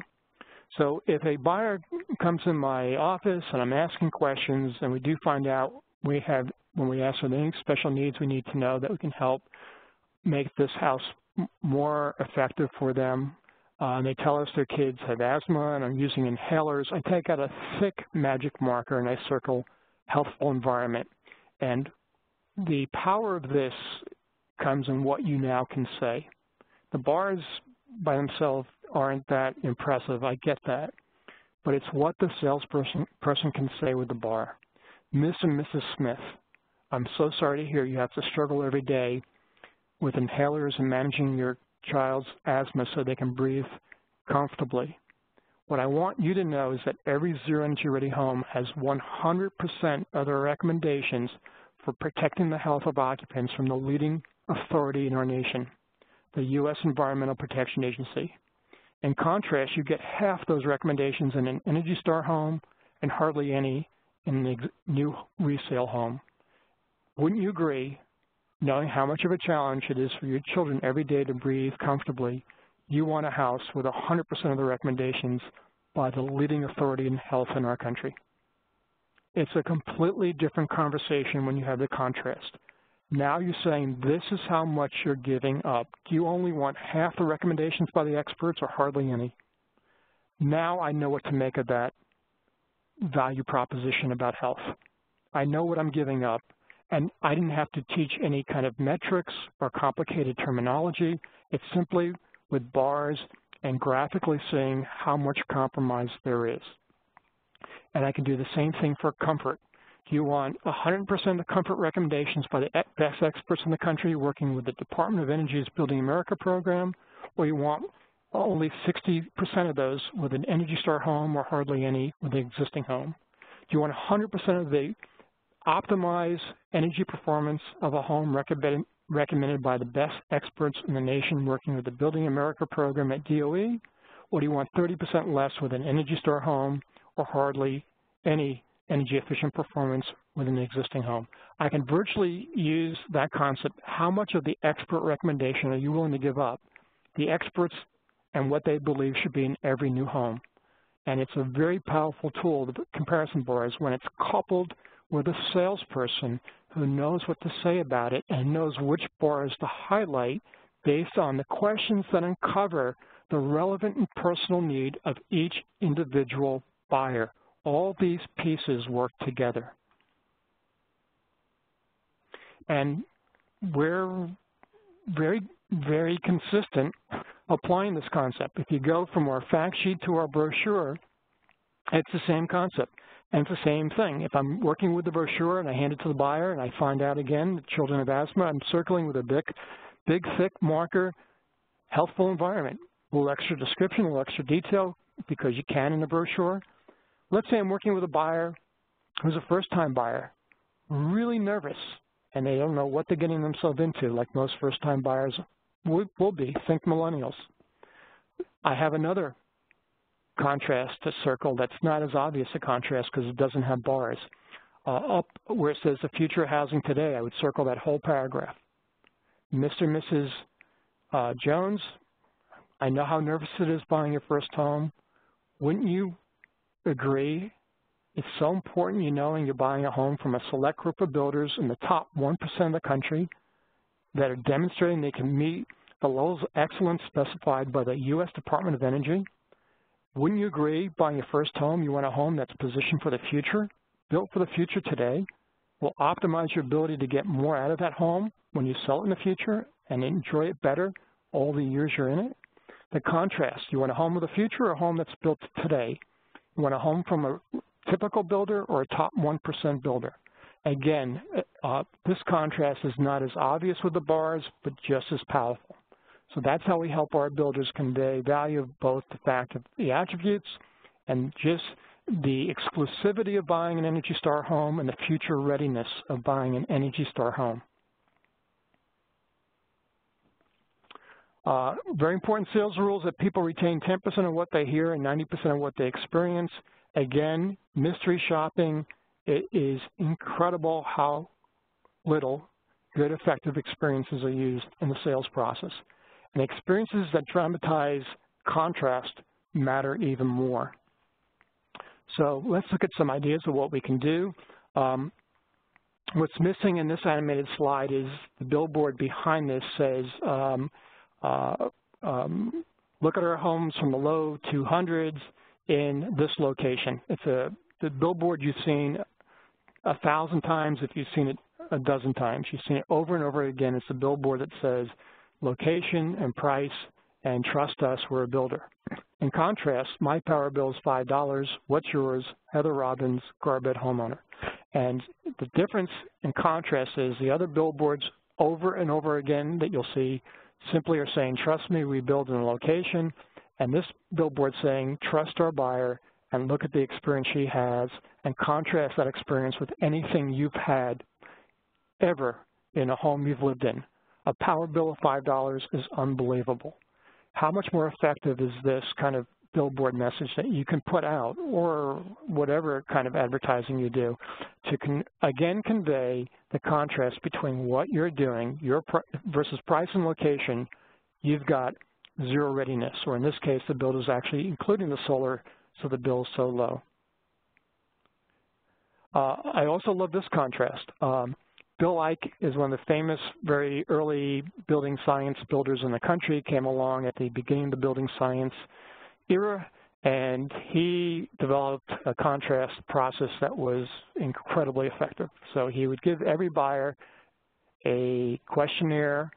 So if a buyer comes in my office and I'm asking questions and we do find out when we ask for any special needs we need to know that we can help make this house more effective for them, and they tell us their kids have asthma and I'm using inhalers, I take out a thick magic marker and I circle healthful environment. And the power of this comes in what you now can say. The bars by themselves aren't that impressive, I get that, but it's what the salesperson can say with the bar. Miss and Mrs. Smith, I'm so sorry to hear you have to struggle every day with inhalers and managing your child's asthma so they can breathe comfortably. What I want you to know is that every zero energy ready home has 100% of the recommendations for protecting the health of occupants from the leading authority in our nation, the U.S. Environmental Protection Agency. In contrast, you get half those recommendations in an Energy Star home and hardly any in the new resale home. Wouldn't you agree, knowing how much of a challenge it is for your children every day to breathe comfortably, you want a house with 100% of the recommendations by the leading authority in health in our country? It's a completely different conversation when you have the contrast. Now you're saying this is how much you're giving up. Do you only want half the recommendations by the experts or hardly any? Now I know what to make of that value proposition about health. I know what I'm giving up, and I didn't have to teach any kind of metrics or complicated terminology. It's simply with bars and graphically saying how much compromise there is. And I can do the same thing for comfort. Do you want 100% of comfort recommendations by the best experts in the country working with the Department of Energy's Building America program, or you want only 60% of those with an Energy Star home or hardly any with an existing home? Do you want 100% of the optimized energy performance of a home recommended by the best experts in the nation working with the Building America program at DOE, or do you want 30% less with an Energy Star home or hardly any energy efficient performance with an existing home? I can virtually use that concept. How much of the expert recommendation are you willing to give up? The experts and what they believe should be in every new home. And it's a very powerful tool, the comparison bars, when it's coupled with a salesperson who knows what to say about it and knows which bars to highlight based on the questions that uncover the relevant and personal need of each individual buyer. All these pieces work together. And we're very, very consistent applying this concept. If you go from our fact sheet to our brochure, it's the same concept. And it's the same thing. If I'm working with the brochure and I hand it to the buyer and I find out again that children have asthma, I'm circling with a big thick marker, healthful environment. A little extra description, a little extra detail, because you can in the brochure. Let's say I'm working with a buyer who's a first-time buyer, really nervous, and they don't know what they're getting themselves into, like most first-time buyers will be. Think millennials. I have another contrast to circle that's not as obvious a contrast because it doesn't have bars. Up where it says the future of housing today, I would circle that whole paragraph. Mr. and Mrs. Jones, I know how nervous it is buying your first home. Wouldn't you agree It's so important you knowing you're buying a home from a select group of builders in the top 1% of the country that are demonstrating they can meet the levels of excellence specified by the U.S. Department of Energy. Wouldn't you agree, buying your first home, you want a home that's positioned for the future, built for the future today, will optimize your ability to get more out of that home when you sell it in the future and enjoy it better all the years you're in it? The contrast, you want a home of the future or a home that's built today? You want a home from a typical builder or a top 1% builder? Again, this contrast is not as obvious with the bars, but just as powerful. So that's how we help our builders convey value of both the fact of the attributes and just the exclusivity of buying an Energy Star home and the future readiness of buying an Energy Star home. Very important sales rules that people retain 10% of what they hear and 90% of what they experience. Again, mystery shopping, it is incredible how little good, effective experiences are used in the sales process. And experiences that dramatize contrast matter even more. So let's look at some ideas of what we can do. What's missing in this animated slide is the billboard behind this says, look at our homes from the low 200s in this location. It's the billboard you've seen 1,000 times if you've seen it a dozen times. You've seen it over and over again. It's a billboard that says location and price and trust us, we're a builder. In contrast, my power bill is $5. What's yours? Heather Robbins, Garbett homeowner. And the difference in contrast is the other billboards over and over again that you'll see simply are saying, trust me, we build in a location. And this billboard saying, trust our buyer and look at the experience she has and contrast that experience with anything you've had ever in a home you've lived in. A power bill of $5 is unbelievable. How much more effective is this kind of billboard message that you can put out, or whatever kind of advertising you do, to again convey the contrast between what you're doing, your versus price and location? You've got zero readiness, or in this case, the builder is actually including the solar, so the bill is so low. I also love this contrast. Bill Ike is one of the famous, very early building science builders in the country, came along at the beginning of the building science era, and he developed a contrast process that was incredibly effective. So he would give every buyer a questionnaire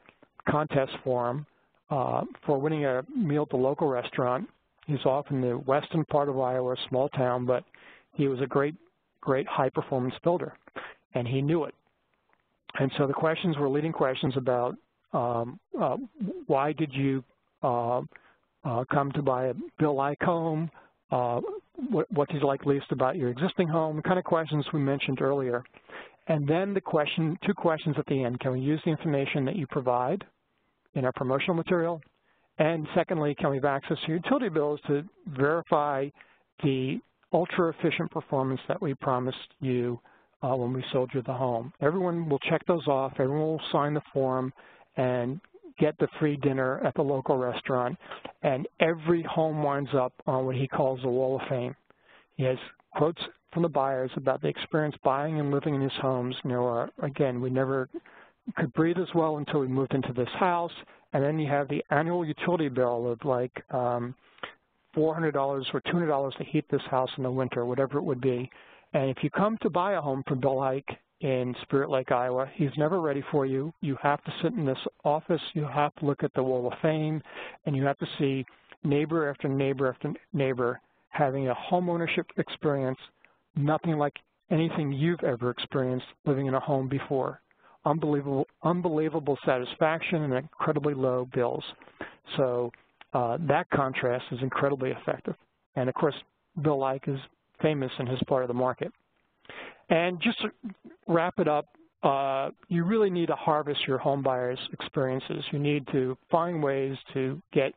contest form for winning a meal at the local restaurant. He's off in the western part of Iowa, a small town, but he was a great high-performance builder, and he knew it. And so the questions were leading questions about why did you come to buy a Bill Ike home? What did you like least about your existing home? The kind of questions we mentioned earlier. And then the two questions at the end. Can we use the information that you provide in our promotional material? And secondly, can we have access to utility bills to verify the ultra-efficient performance that we promised you when we sold you the home? Everyone will check those off. Everyone will sign the form and get the free dinner at the local restaurant. And every home winds up on what he calls the Wall of Fame. He has quotes from the buyers about the experience buying and living in his homes. You know, again, we never could breathe as well until we moved into this house. And then you have the annual utility bill of like $400 or $200 to heat this house in the winter, whatever it would be. And if you come to buy a home from Bill Ike in Spirit Lake, Iowa, he's never ready for you. You have to sit in this office. You have to look at the Wall of Fame, and you have to see neighbor after neighbor after neighbor having a home ownership experience, nothing like anything you've ever experienced living in a home before. Unbelievable satisfaction and incredibly low bills. So that contrast is incredibly effective. And of course, Bill Ike is famous in his part of the market. And just to wrap it up, you really need to harvest your home buyers' experiences. You need to find ways to get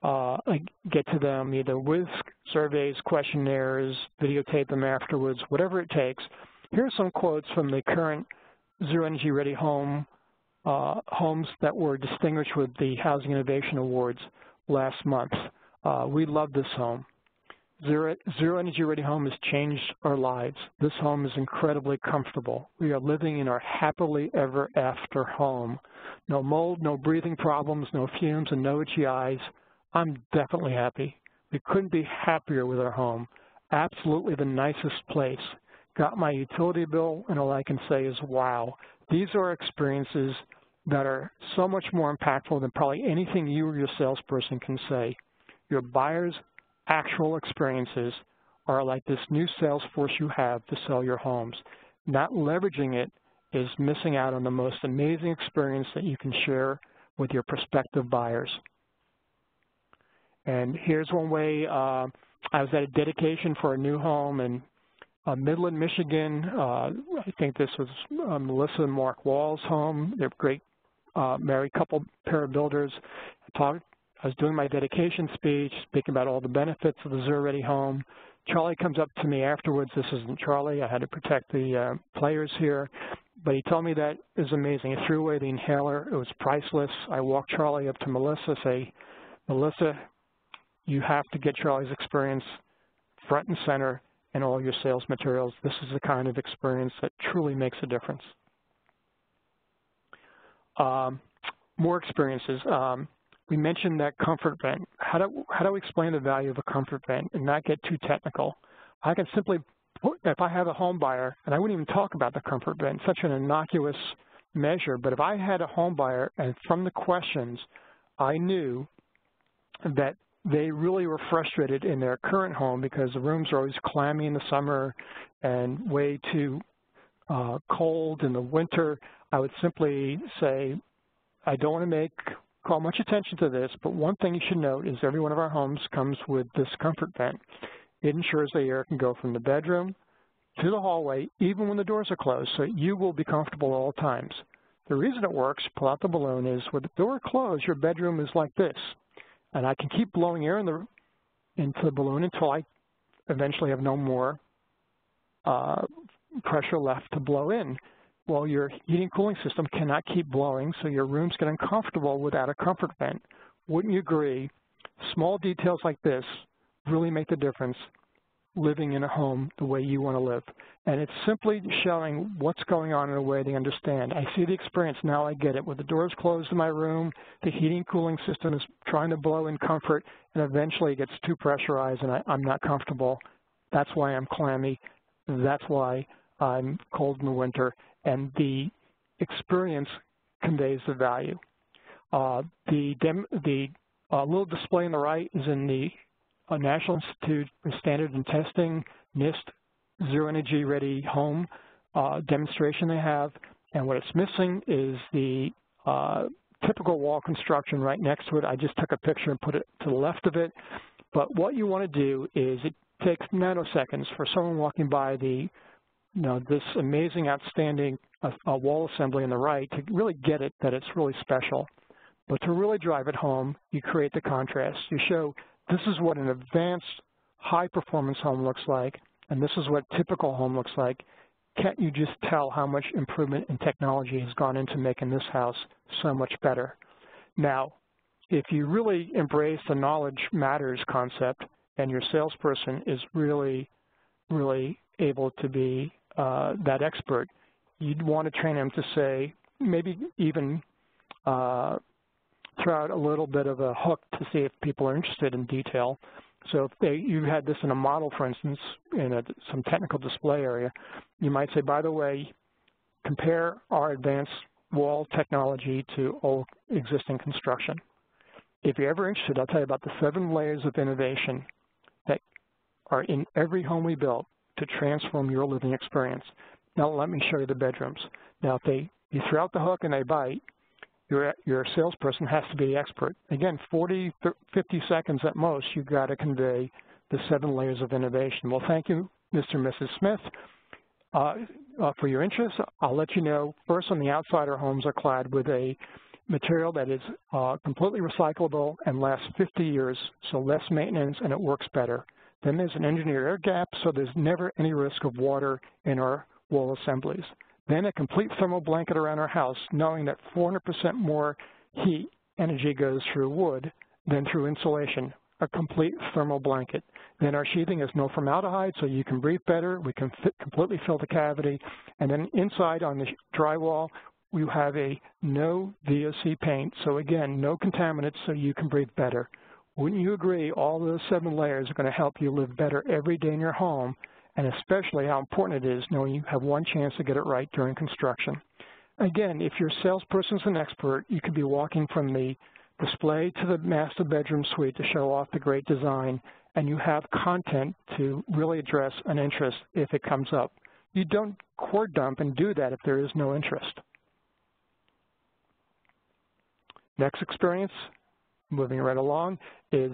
to them either with surveys, questionnaires, videotape them afterwards, whatever it takes. Here are some quotes from the current Zero Energy Ready homes that were distinguished with the Housing Innovation Awards last month. We love this home. Zero Energy Ready Home has changed our lives. This home is incredibly comfortable. We are living in our happily ever after home. No mold, no breathing problems, no fumes, and no itchy eyes. I'm definitely happy. We couldn't be happier with our home. Absolutely the nicest place. Got my utility bill, and all I can say is, wow. These are experiences that are so much more impactful than probably anything you or your salesperson can say. Your buyer's actual experiences are like this new sales force you have to sell your homes. Not leveraging it is missing out on the most amazing experience that you can share with your prospective buyers. And here's one way. I was at a dedication for a new home in Midland, Michigan. I think this was Melissa and Mark Wall's home. They're a great married couple, pair of builders. I was doing my dedication speech, speaking about all the benefits of the Zero Ready home. Charlie comes up to me afterwards. This isn't Charlie. I had to protect the players here. But he told me that it was amazing. He threw away the inhaler. It was priceless. I walked Charlie up to Melissa, say, Melissa, you have to get Charlie's experience front and center in all your sales materials. This is the kind of experience that truly makes a difference. More experiences. We mentioned that comfort vent. How do we explain the value of a comfort vent and not get too technical? I can simply put, if I have a home buyer, and I wouldn't even talk about the comfort vent, such an innocuous measure, but if I had a home buyer and from the questions, I knew that they really were frustrated in their current home because the rooms are always clammy in the summer and way too cold in the winter, I would simply say, I don't want to call much attention to this, but one thing you should note is every one of our homes comes with this comfort vent. It ensures the air can go from the bedroom to the hallway, even when the doors are closed, so you will be comfortable at all times. The reason it works, pull out the balloon, is with the door closed, your bedroom is like this. And I can keep blowing air into the balloon until I eventually have no more pressure left to blow in. Well, your heating cooling system cannot keep blowing, so your rooms get uncomfortable without a comfort vent. Wouldn't you agree? Small details like this really make the difference living in a home the way you want to live. And it's simply showing what's going on in a way they understand. I see the experience, now I get it. With the doors closed in my room, the heating cooling system is trying to blow in comfort, and eventually it gets too pressurized and I'm not comfortable. That's why I'm clammy. That's why I'm cold in the winter. And the experience conveys the value. The little display on the right is in the National Institute for Standard and Testing, NIST, Zero Energy Ready Home demonstration they have. And what it's missing is the typical wall construction right next to it. I just took a picture and put it to the left of it. But what you want to do is it takes nanoseconds for someone walking by this amazing, outstanding wall assembly on the right to really get it that it's really special. But to really drive it home, you create the contrast. You show this is what an advanced, high-performance home looks like, and this is what a typical home looks like. Can't you just tell how much improvement in technology has gone into making this house so much better? Now, if you really embrace the knowledge matters concept and your salesperson is really, really able to be that expert, you'd want to train them to say, maybe even throw out a little bit of a hook to see if people are interested in detail. So if you had this in a model, for instance, in some technical display area, you might say, by the way, compare our advanced wall technology to old existing construction. If you're ever interested, I'll tell you about the 7 layers of innovation that are in every home we built to transform your living experience. Now let me show you the bedrooms. Now if you throw out the hook and they bite, your salesperson has to be the expert. Again, 40, 50 seconds at most, you've got to convey the 7 layers of innovation. Well, thank you, Mr. and Mrs. Smith, for your interest. I'll let you know, first on the outside, our homes are clad with a material that is completely recyclable and lasts 50 years, so less maintenance and it works better. Then there's an engineered air gap, so there's never any risk of water in our wall assemblies. Then a complete thermal blanket around our house, knowing that 400% more heat energy goes through wood than through insulation. a complete thermal blanket. Then our sheathing has no formaldehyde, so you can breathe better. We can completely fill the cavity. And then inside on the drywall, we have a no VOC paint. So again, no contaminants, so you can breathe better. Wouldn't you agree all those 7 layers are going to help you live better every day in your home, and especially how important it is knowing you have one chance to get it right during construction. Again, if your salesperson's an expert, you could be walking from the display to the master bedroom suite to show off the great design, and you have content to really address an interest if it comes up. You don't cord dump and do that if there is no interest. Next experience, moving right along, is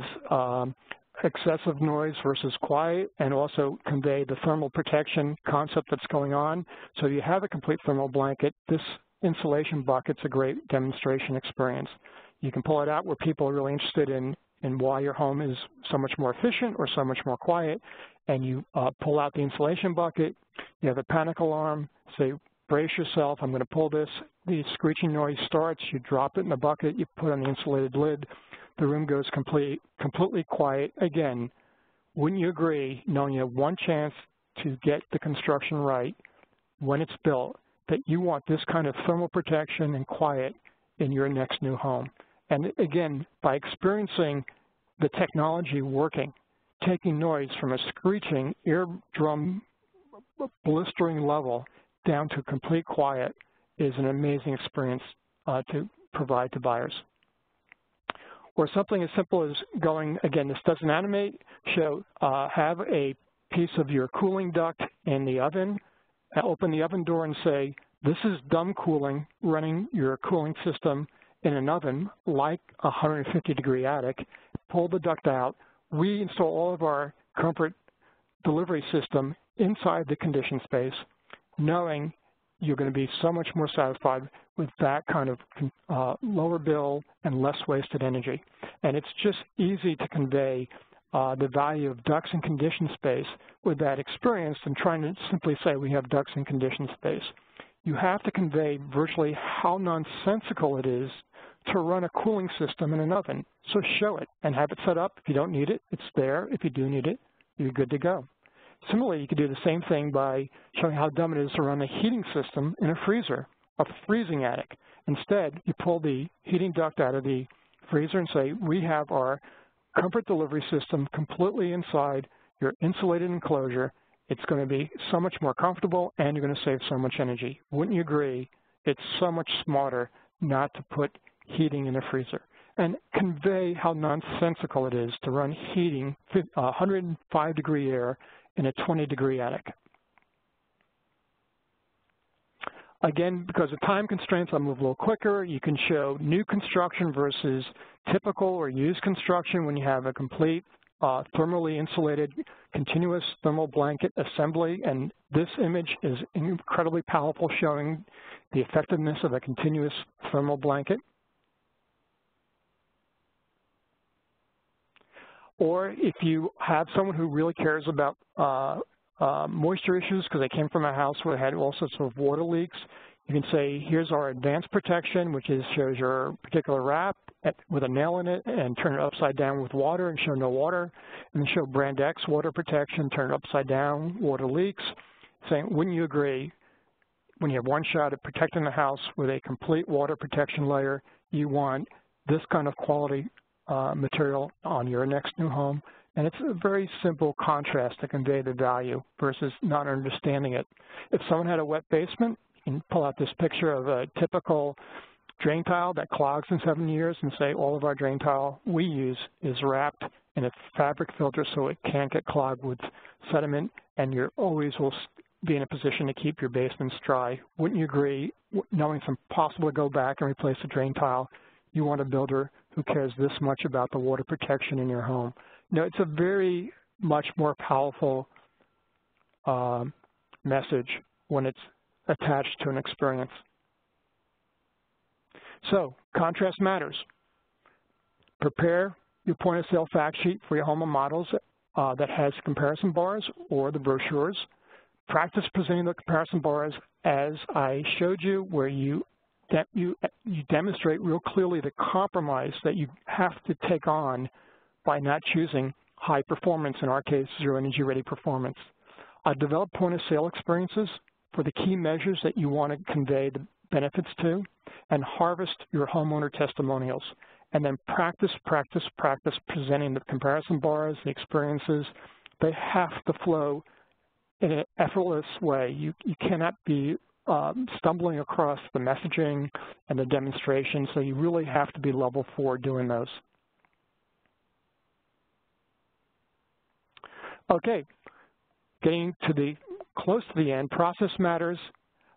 excessive noise versus quiet, and also convey the thermal protection concept that's going on. So you have a complete thermal blanket. This insulation bucket's a great demonstration experience. You can pull it out where people are really interested in why your home is so much more efficient or so much more quiet, and you pull out the insulation bucket. You have a panic alarm. Say, brace yourself, I'm going to pull this. The screeching noise starts. You drop it in the bucket. You put on the insulated lid. The room goes completely quiet. Again, wouldn't you agree, knowing you have one chance to get the construction right when it's built, that you want this kind of thermal protection and quiet in your next new home? And again, by experiencing the technology working, taking noise from a screeching, eardrum blistering level down to complete quiet is an amazing experience to provide to buyers. Or something as simple as going, again, this doesn't animate, have a piece of your cooling duct in the oven, open the oven door and say, this is dumb cooling, running your cooling system in an oven like a 150-degree attic. Pull the duct out. We install all of our comfort delivery system inside the conditioned space, knowing you're going to be so much more satisfied with that kind of lower bill and less wasted energy. And it's just easy to convey the value of ducts and conditioned space with that experience than trying to simply say we have ducts and conditioned space. You have to convey virtually how nonsensical it is to run a cooling system in an oven. So show it and have it set up. If you don't need it, it's there. If you do need it, you're good to go. Similarly, you could do the same thing by showing how dumb it is to run a heating system in a freezer, a freezing attic. Instead, you pull the heating duct out of the freezer and say, we have our comfort delivery system completely inside your insulated enclosure. It's going to be so much more comfortable, and you're going to save so much energy. Wouldn't you agree? It's so much smarter not to put heating in a freezer. And convey how nonsensical it is to run heating 105-degree air in a 20-degree attic. Again, because of time constraints, I'll move a little quicker. You can show new construction versus typical or used construction when you have a complete thermally insulated continuous thermal blanket assembly. And this image is incredibly powerful, showing the effectiveness of a continuous thermal blanket. Or if you have someone who really cares about moisture issues because they came from a house where they had all sorts of water leaks, you can say, here's our advanced protection, which shows your particular wrap with a nail in it, and turn it upside down with water and show no water. And then show brand X water protection, turn it upside down, water leaks. Saying, wouldn't you agree, when you have one shot at protecting the house with a complete water protection layer, you want this kind of quality material on your next new home. And it's a very simple contrast to convey the value versus not understanding it. If someone had a wet basement, you can pull out this picture of a typical drain tile that clogs in 7 years and say all of our drain tile we use is wrapped in a fabric filter so it can't get clogged with sediment, and you always will be in a position to keep your basements dry. Wouldn't you agree, knowing it's impossible to go back and replace a drain tile, you want a builder who cares this much about the water protection in your home? No, it's a very much more powerful message when it's attached to an experience. So, contrast matters. Prepare your point of sale fact sheet for your home and models that has comparison bars or the brochures. Practice presenting the comparison bars as I showed you, where you demonstrate real clearly the compromise that you have to take on by not choosing high performance, in our case, zero energy ready performance. Develop point of sale experiences for the key measures that you want to convey the benefits to, and harvest your homeowner testimonials. And then practice, practice, practice presenting the comparison bars, the experiences. They have to flow in an effortless way. You cannot be stumbling across the messaging and the demonstration, so you really have to be level 4 doing those. Okay, getting to close to the end, process matters.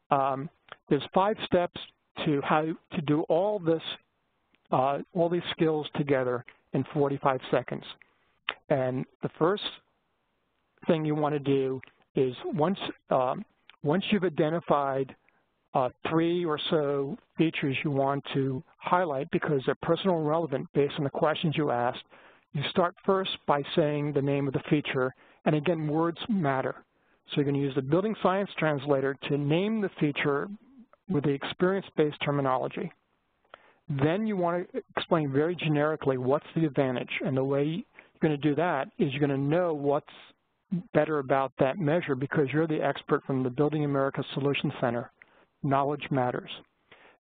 There's 5 steps to how to do all these skills together in 45 seconds. And the first thing you want to do is once you've identified 3 or so features you want to highlight because they're personal and relevant based on the questions you asked, you start first by saying the name of the feature, and again, words matter. So you're going to use the building science translator to name the feature with the experience-based terminology. Then you want to explain very generically what's the advantage, and the way you're going to do that is you're going to know what's better about that measure because you're the expert from the Building America Solution Center. Knowledge matters.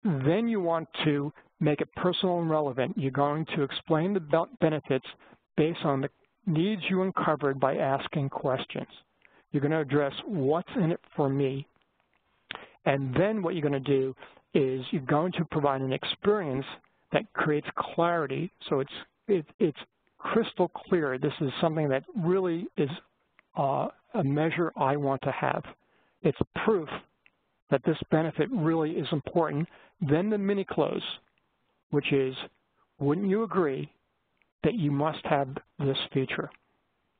Then you want to make it personal and relevant. You're going to explain the benefits based on the needs you uncovered by asking questions. You're going to address what's in it for me. And then what you're going to do is you're going to provide an experience that creates clarity. So it's crystal clear. This is something that really is a measure I want to have. It's proof that this benefit really is important. Then the mini close, which is, wouldn't you agree that you must have this feature?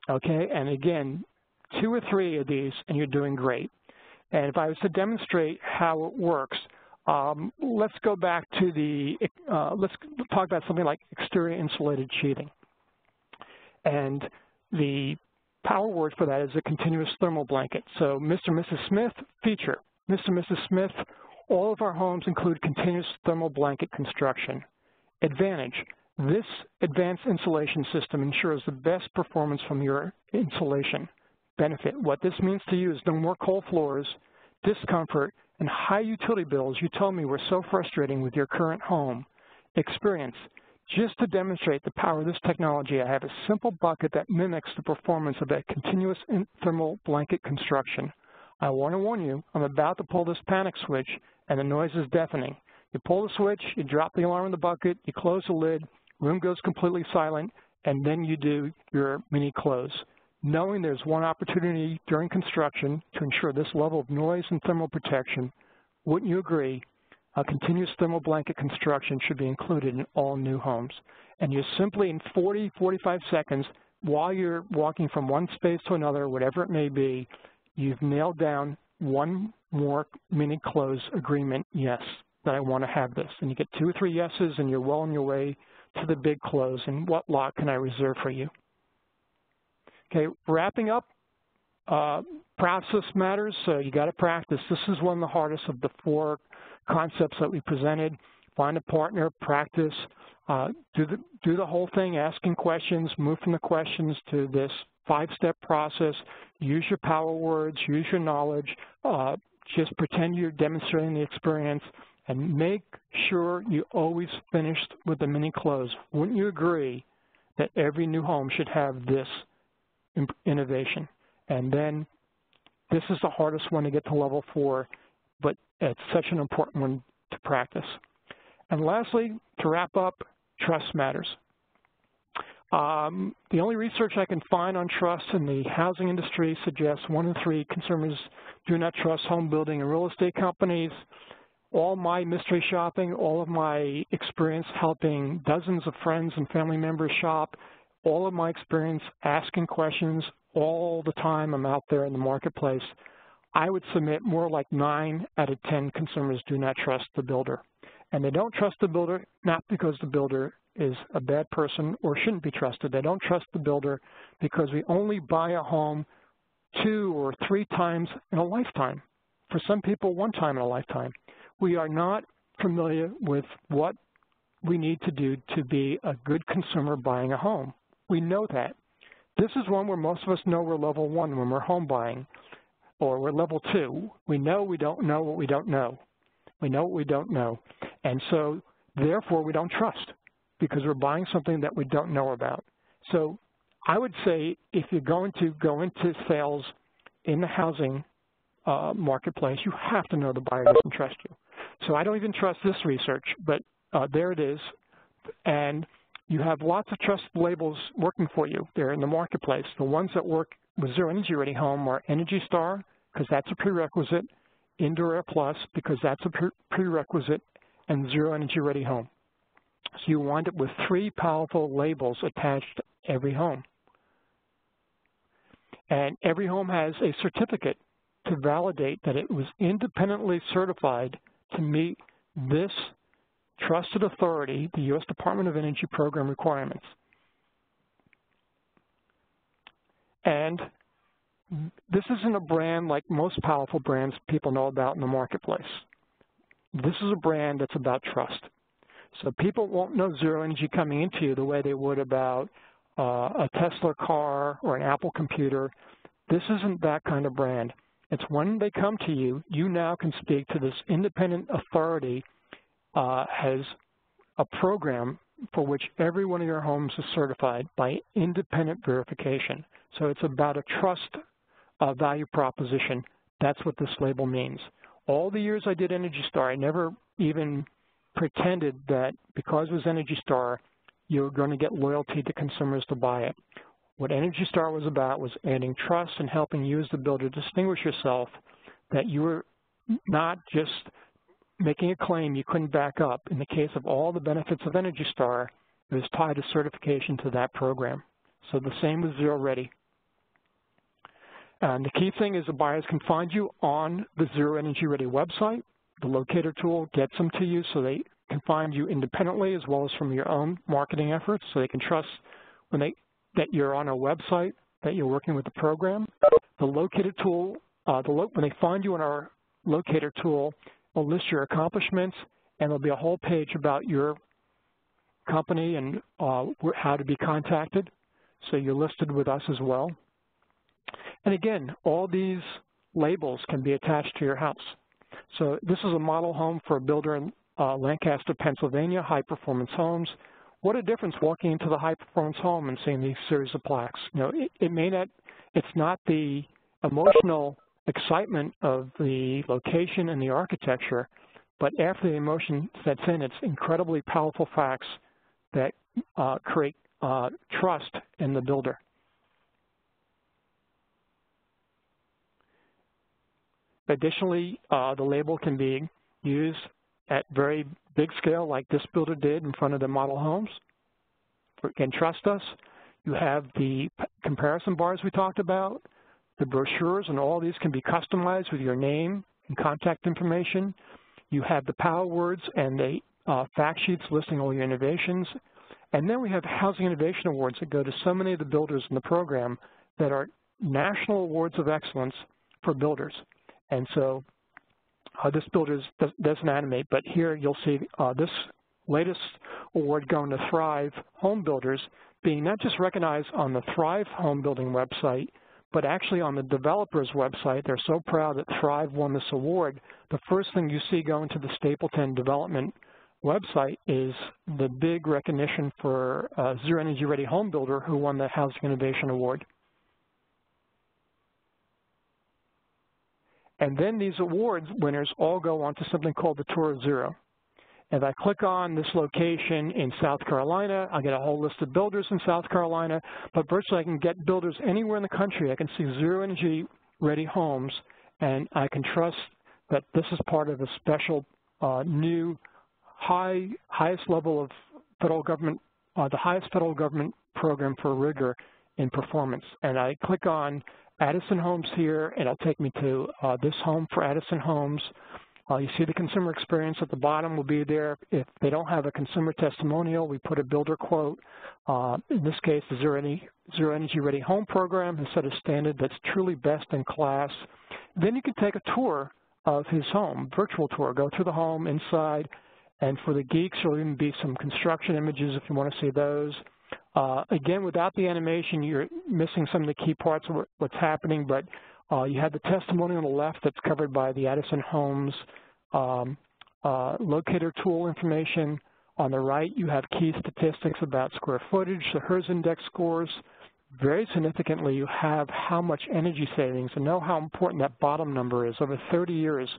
Okay, and again, 2 or 3 of these and you're doing great. And if I was to demonstrate how it works, let's go back to let's talk about something like exterior insulated sheathing. And the power word for that is a continuous thermal blanket. So Mr. and Mrs. Smith feature. Mr. and Mrs. Smith, all of our homes include continuous thermal blanket construction. Advantage, this advanced insulation system ensures the best performance from your insulation. Benefit, what this means to you is no more cold floors, discomfort, and high utility bills you told me were so frustrating with your current home. Experience, just to demonstrate the power of this technology, I have a simple bucket that mimics the performance of that continuous thermal blanket construction. I want to warn you, I'm about to pull this panic switch and the noise is deafening. You pull the switch, you drop the alarm in the bucket, you close the lid, room goes completely silent, and then you do your mini close. Knowing there's one opportunity during construction to ensure this level of noise and thermal protection, wouldn't you agree a continuous thermal blanket construction should be included in all new homes? And you simply, in 40, 45 seconds, while you're walking from one space to another, whatever it may be, you've nailed down one more mini close agreement, yes, that I want to have this. And you get 2 or 3 yeses and you're well on your way to the big close. And what lot can I reserve for you? Okay, wrapping up, process matters, so you got to practice. This is one of the hardest of the 4 concepts that we presented. Find a partner, practice, do the whole thing, asking questions, move from the questions to this 5-step process. Use your power words, use your knowledge, just pretend you're demonstrating the experience, and make sure you always finished with the mini close. Wouldn't you agree that every new home should have this innovation? And then this is the hardest one to get to level 4, but it's such an important one to practice. And lastly, to wrap up, trust matters. The only research I can find on trust in the housing industry suggests 1 in 3 consumers do not trust home building and real estate companies. All my mystery shopping, all of my experience helping dozens of friends and family members shop, all of my experience asking questions all the time I'm out there in the marketplace, I would submit more like 9 out of 10 consumers do not trust the builder. And they don't trust the builder not because the builder is a bad person or shouldn't be trusted. They don't trust the builder because we only buy a home 2 or 3 times in a lifetime. For some people, 1 time in a lifetime. We are not familiar with what we need to do to be a good consumer buying a home. We know that. This is one where most of us know we're level 1 when we're home buying, or we're level 2. We know we don't know what we don't know. We know what we don't know. And so, therefore, we don't trust because we're buying something that we don't know about. So I would say if you're going to go into sales in the housing marketplace, you have to know the buyer doesn't trust you. So I don't even trust this research, but there it is. And you have lots of trust labels working for you. They're in the marketplace. The ones that work with Zero Energy Ready Home are Energy Star, because that's a prerequisite, Indoor Air Plus, because that's a prerequisite, and Zero Energy Ready Home. So you wind up with 3 powerful labels attached to every home. And every home has a certificate to validate that it was independently certified to meet this trusted authority, the U.S. Department of Energy program requirements. And this isn't a brand like most powerful brands people know about in the marketplace. This is a brand that's about trust. So people won't know Zero Energy coming into you the way they would about a Tesla car or an Apple computer. This isn't that kind of brand. It's when they come to you, you now can speak to this independent authority has a program for which every one of your homes is certified by independent verification. So it's about a trust value proposition. That's what this label means. All the years I did Energy Star, I never even pretended that because it was Energy Star, you were going to get loyalty to consumers to buy it. What Energy Star was about was adding trust and helping you as the builder distinguish yourself, that you were not just making a claim you couldn't back up. In the case of all the benefits of Energy Star, it was tied to certification to that program. So the same with Zero Ready. And the key thing is the buyers can find you on the Zero Energy Ready website. The locator tool gets them to you so they can find you independently as well as from your own marketing efforts, so they can trust when that you're on a website, that you're working with the program. The locator tool, when they find you on our locator tool, will list your accomplishments, and there'll be a whole page about your company and how to be contacted. So you're listed with us as well. And again, all these labels can be attached to your house. So this is a model home for a builder in Lancaster, Pennsylvania, High Performance Homes. What a difference walking into the High Performance home and seeing these series of plaques. You know, it's not the emotional excitement of the location and the architecture, but after the emotion sets in, it's incredibly powerful facts that create trust in the builder. Additionally, the label can be used at very big scale like this builder did in front of the model homes. Again, trust us. You have the comparison bars we talked about, the brochures, and all these can be customized with your name and contact information. You have the power words and the fact sheets listing all your innovations. And then we have Housing Innovation Awards that go to so many of the builders in the program that are national awards of excellence for builders. And so this builder doesn't animate, but here you'll see this latest award going to Thrive Home Builders, being not just recognized on the Thrive Home Building website, but actually on the developer's website. They're so proud that Thrive won this award. The first thing you see going to the Stapleton Development website is the big recognition for Zero Energy Ready Home Builder who won the Housing Innovation Award. And then these awards winners all go on to something called the Tour of Zero. If I click on this location in South Carolina, I'll get a whole list of builders in South Carolina, but virtually I can get builders anywhere in the country. I can see Zero Energy Ready homes, and I can trust that this is part of a special new highest level of federal government, the highest federal government program for rigor in performance. And I click on Addison Homes here, and it'll take me to this home for Addison Homes. You see the consumer experience at the bottom will be there. If they don't have a consumer testimonial, we put a builder quote. In this case, the Zero Energy Ready Home program has set a standard that's truly best in class. Then you can take a tour of his home, virtual tour, go through the home inside, and for the geeks, there'll even be some construction images if you want to see those. Again, without the animation, you're missing some of the key parts of what's happening, but you have the testimony on the left that's covered by the Addison Homes locator tool information. On the right, you have key statistics about square footage, the HERS index scores. Very significantly, you have how much energy savings, and know how important that bottom number is. Over 30 years,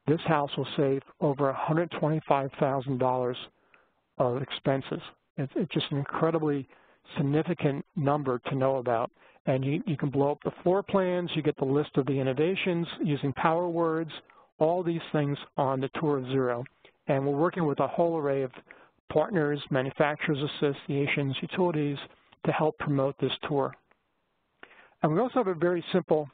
this house will save over $125,000 of expenses. It's just an incredibly significant number to know about. And you can blow up the floor plans, you get the list of the innovations using power words, all these things on the tour of Zero. And we're working with a whole array of partners, manufacturers associations, utilities to help promote this tour. And we also have a very simple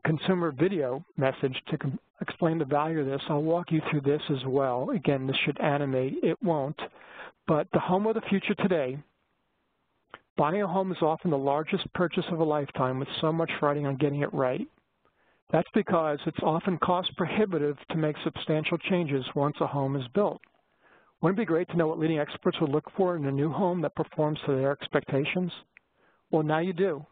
consumer video message to explain the value of this. I'll walk you through this as well. Again, this should animate, it won't. But the home of the future today, buying a home is often the largest purchase of a lifetime with so much riding on getting it right. That's because it's often cost prohibitive to make substantial changes once a home is built. Wouldn't it be great to know what leading experts would look for in a new home that performs to their expectations? Well, now you do.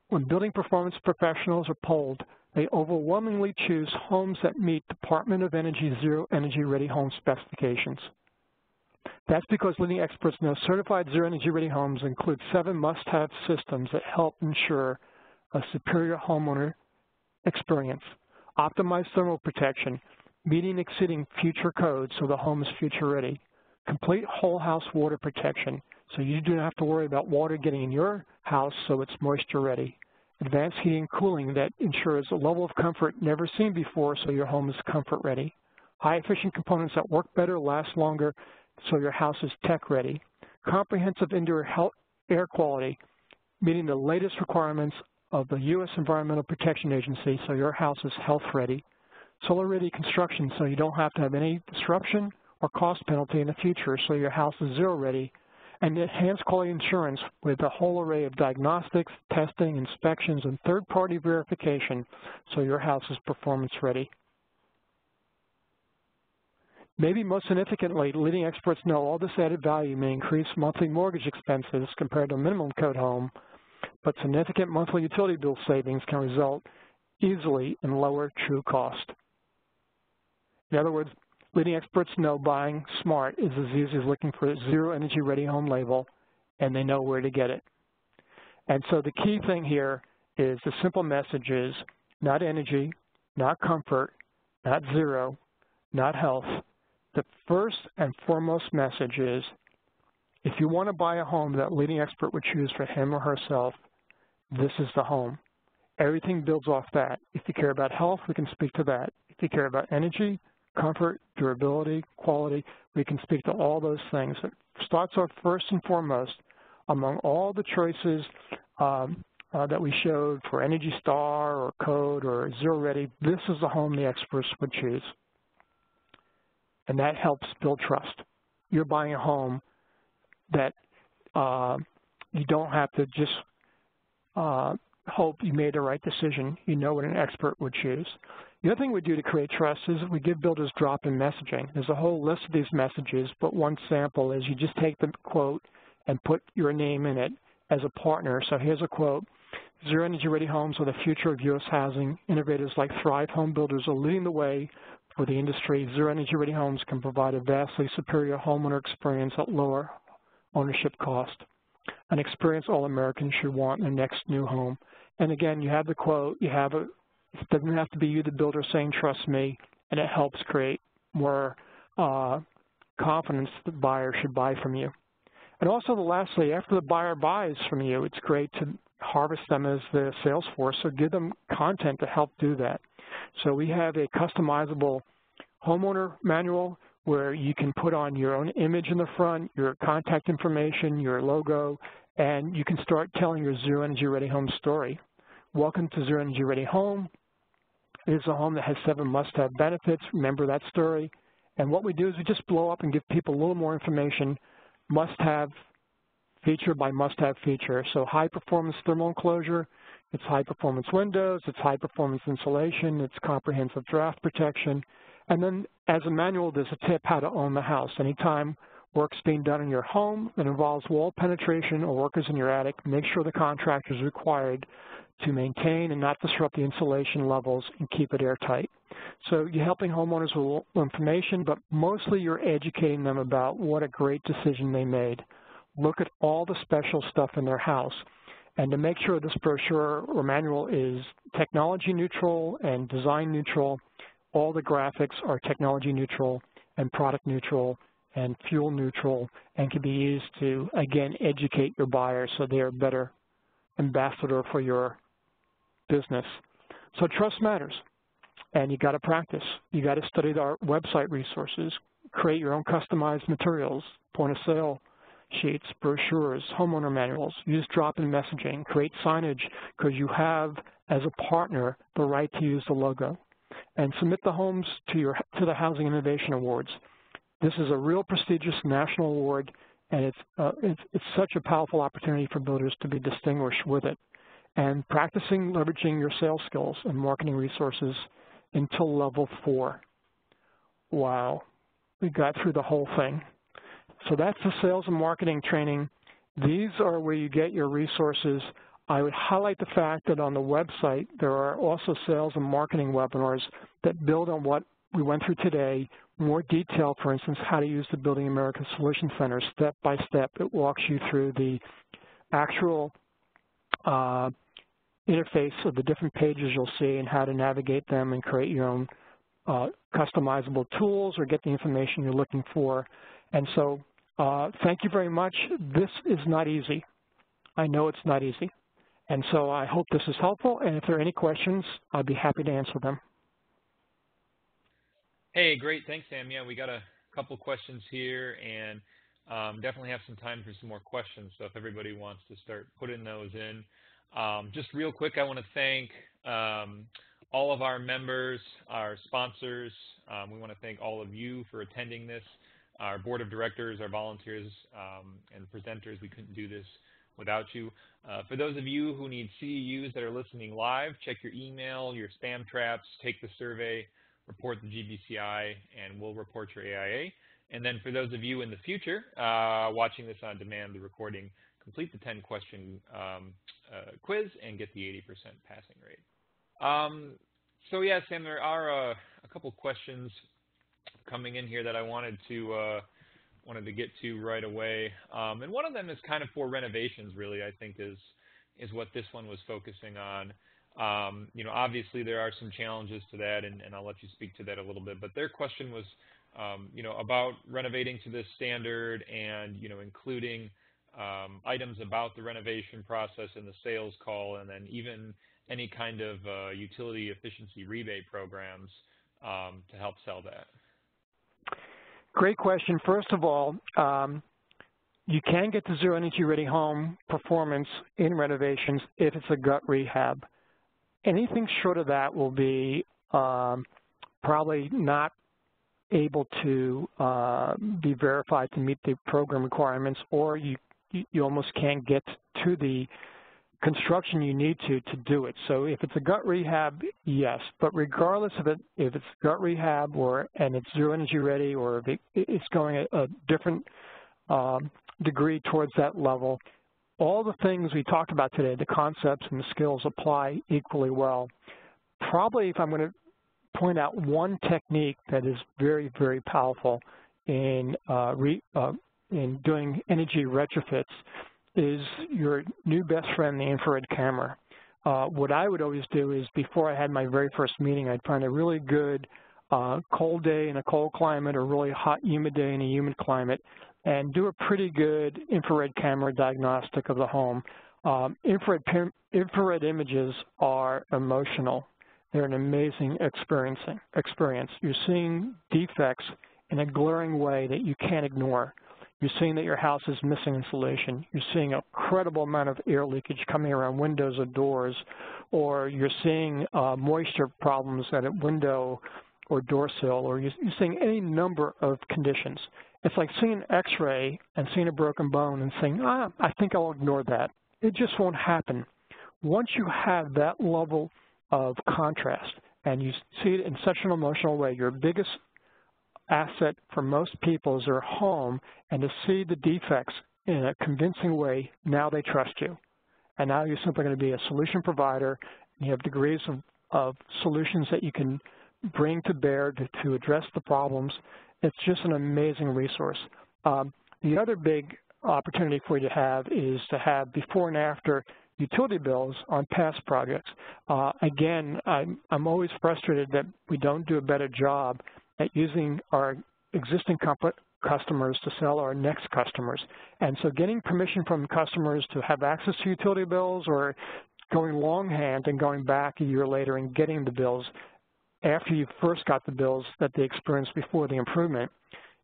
When building performance professionals are polled, they overwhelmingly choose homes that meet Department of Energy Zero Energy Ready Home specifications. That's because leading experts know certified Zero Energy Ready homes include 7 must-have systems that help ensure a superior homeowner experience, optimized thermal protection, meeting and exceeding future codes so the home is future ready, complete whole house water protection so you do not have to worry about water getting in your house so it's moisture ready, advanced heating and cooling that ensures a level of comfort never seen before so your home is comfort ready, high efficient components that work better, last longer so your house is tech ready, comprehensive indoor air quality, meeting the latest requirements of the U.S. Environmental Protection Agency so your house is health ready, solar ready construction so you don't have to have any disruption or cost penalty in the future so your house is zero ready, and enhanced quality insurance with a whole array of diagnostics, testing, inspections, and third-party verification so your house is performance ready. Maybe most significantly, leading experts know all this added value may increase monthly mortgage expenses compared to a minimum code home, but significant monthly utility bill savings can result easily in lower true cost. In other words, leading experts know buying smart is as easy as looking for a Zero Energy Ready home label, and they know where to get it. And so the key thing here is the simple message is not energy, not comfort, not zero, not health. The first and foremost message is if you want to buy a home that a leading expert would choose for him or herself, this is the home. Everything builds off that. If you care about health, we can speak to that. If you care about energy, comfort, durability, quality, we can speak to all those things. It starts off first and foremost among all the choices that we showed for Energy Star or Code or Zero Ready, this is the home the experts would choose. And that helps build trust. You're buying a home that you don't have to just hope you made the right decision. You know what an expert would choose. The other thing we do to create trust is we give builders drop-in messaging. There's a whole list of these messages, but one sample is you just take the quote and put your name in it as a partner. So here's a quote. Zero Energy Ready homes are the future of U.S. housing. Innovators like Thrive Home Builders are leading the way for the industry. Zero Energy Ready homes can provide a vastly superior homeowner experience at lower ownership cost, an experience all Americans should want in their next new home. And again, you have the quote, you have it doesn't have to be you, the builder, saying trust me, and it helps create more confidence that the buyer should buy from you. And also lastly, after the buyer buys from you, it's great to harvest them as the sales force, so give them content to help do that. So we have a customizable homeowner manual where you can put on your own image in the front, your contact information, your logo, and you can start telling your Zero Energy Ready home story. Welcome to Zero Energy Ready home. It is a home that has 7 must-have benefits. Remember that story. And what we do is we just blow up and give people a little more information, must-have feature by must-have feature. So high-performance thermal enclosure, it's high-performance windows, it's high-performance insulation, it's comprehensive draft protection. And then as a manual, there's a tip how to own the house. Anytime Work's being done in your home that involves wall penetration or workers in your attic. Make sure the contractor is required to maintain and not disrupt the insulation levels and keep it airtight. So you're helping homeowners with information, but mostly you're educating them about what a great decision they made. Look at all the special stuff in their house. And to make sure this brochure or manual is technology neutral and design neutral, all the graphics are technology neutral and product neutral and fuel neutral and can be used to, again, educate your buyers so they are a better ambassador for your business. So trust matters, and you got to practice. You got to study our website resources, create your own customized materials, point of sale sheets, brochures, homeowner manuals, use drop-in messaging, create signage because you have, as a partner, the right to use the logo, and submit the homes to the Housing Innovation Awards. This is a real prestigious national award, and it's such a powerful opportunity for builders to be distinguished with it. And practicing leveraging your sales skills and marketing resources until level 4. Wow, we got through the whole thing. So that's the sales and marketing training. These are where you get your resources. I would highlight the fact that on the website, there are also sales and marketing webinars that build on what we went through today, more detail, for instance, how to use the Building America Solution Center step by step. It walks you through the actual interface of the different pages you'll see and how to navigate them and create your own customizable tools or get the information you're looking for. And so thank you very much. This is not easy. I know it's not easy. And so I hope this is helpful, and if there are any questions, I'd be happy to answer them. Hey, great. Thanks, Sam. Yeah, we got a couple questions here, and definitely have some time for some more questions. So if everybody wants to start putting those in. Just real quick, I want to thank all of our members, our sponsors. We want to thank all of you for attending this, our board of directors, our volunteers, and presenters. We couldn't do this without you. For those of you who need CEUs that are listening live, check your email, your spam traps, take the survey, report the GBCI, and we'll report your AIA. And then for those of you in the future watching this on demand, the recording, complete the 10-question quiz and get the 80% passing rate. So yeah, Sam, there are a couple questions coming in here that I wanted to get to right away. And one of them is kind of for renovations, really, I think is what this one was focusing on. You know, obviously there are some challenges to that, and I'll let you speak to that a little bit. But their question was, you know, about renovating to this standard and, you know, including items about the renovation process in the sales call, and then even any kind of utility efficiency rebate programs to help sell that. Great question. First of all, you can get the Zero Energy Ready Home performance in renovations if it's a gut rehab. Anything short of that will be probably not able to be verified to meet the program requirements, or you almost can't get to the construction you need to do it. So if it's a gut rehab, yes. But regardless of it, if it's gut rehab and it's Zero Energy Ready, or if it's going a different degree towards that level, all the things we talked about today, the concepts and the skills, apply equally well. Probably, if I'm going to point out one technique that is very, very powerful in doing energy retrofits, is your new best friend, the infrared camera. What I would always do is, before I had my very first meeting, I'd find a really good cold day in a cold climate, or really hot, humid day in a humid climate, and do a pretty good infrared camera diagnostic of the home. Infrared images are emotional. They're an amazing experience. You're seeing defects in a glaring way that you can't ignore. You're seeing that your house is missing insulation. You're seeing an incredible amount of air leakage coming around windows or doors, or you're seeing moisture problems at a window or door sill, or you're seeing any number of conditions. It's like seeing an x-ray and seeing a broken bone and saying, I think I'll ignore that. It just won't happen. Once you have that level of contrast and you see it in such an emotional way, your biggest asset for most people is their home, and to see the defects in a convincing way, now they trust you. And now you're simply going to be a solution provider. You have degrees of solutions that you can bring to bear to address the problems. It's just an amazing resource. The other big opportunity for you to have is to have before and after utility bills on past projects. Again, I'm always frustrated that we don't do a better job at using our existing customers to sell our next customers. And so getting permission from customers to have access to utility bills, or going longhand and going back a year later and getting the bills after you first got the bills that they experienced before the improvement,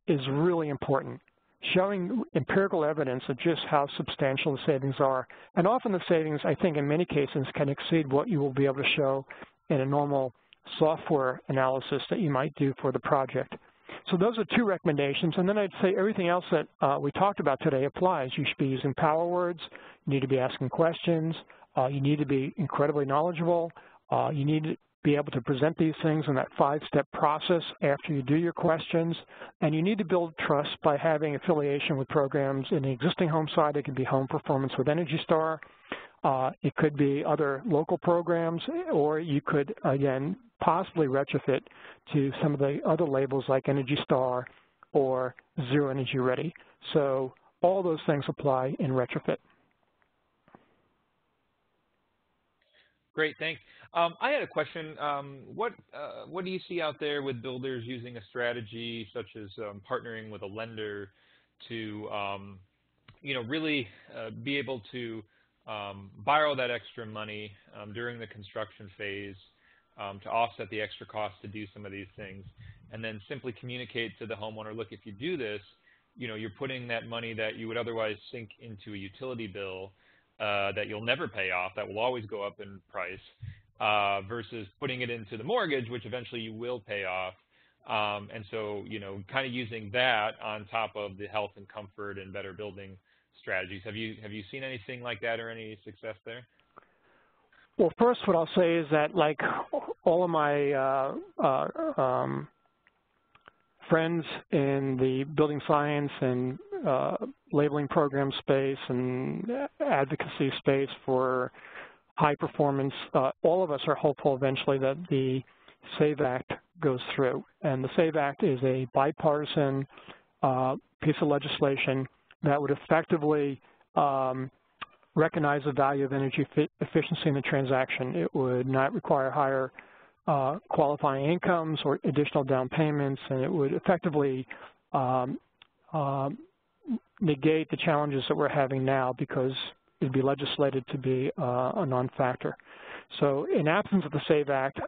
is really important. Showing empirical evidence of just how substantial the savings are. And often the savings, I think in many cases, can exceed what you will be able to show in a normal software analysis that you might do for the project. So those are two recommendations. And then I'd say everything else that we talked about today applies. You should be using power words. You need to be asking questions. You need to be incredibly knowledgeable. You need to be able to present these things in that 5-step process after you do your questions. And you need to build trust by having affiliation with programs in the existing home side. It could be Home Performance with Energy Star. It could be other local programs, or you could, again, possibly retrofit to some of the other labels like Energy Star or Zero Energy Ready. So all those things apply in retrofit. Great, thanks. I had a question. What do you see out there with builders using a strategy such as partnering with a lender to, really be able to borrow that extra money during the construction phase to offset the extra cost to do some of these things, and then simply communicate to the homeowner, look, if you do this, you're putting that money that you would otherwise sink into a utility bill that you'll never pay off, that will always go up in price, versus putting it into the mortgage, which eventually you will pay off. And so, kind of using that on top of the health and comfort and better building strategies. Have you seen anything like that or any success there? Well, first, what I'll say is that, like all of my friends in the building science and labeling program space and advocacy space for high performance, all of us are hopeful eventually that the SAVE Act goes through. And the SAVE Act is a bipartisan piece of legislation that would effectively recognize the value of energy efficiency in the transaction. It would not require higher qualifying incomes or additional down payments, and it would effectively negate the challenges that we're having now because it would be legislated to be a non-factor. So in absence of the SAVE Act,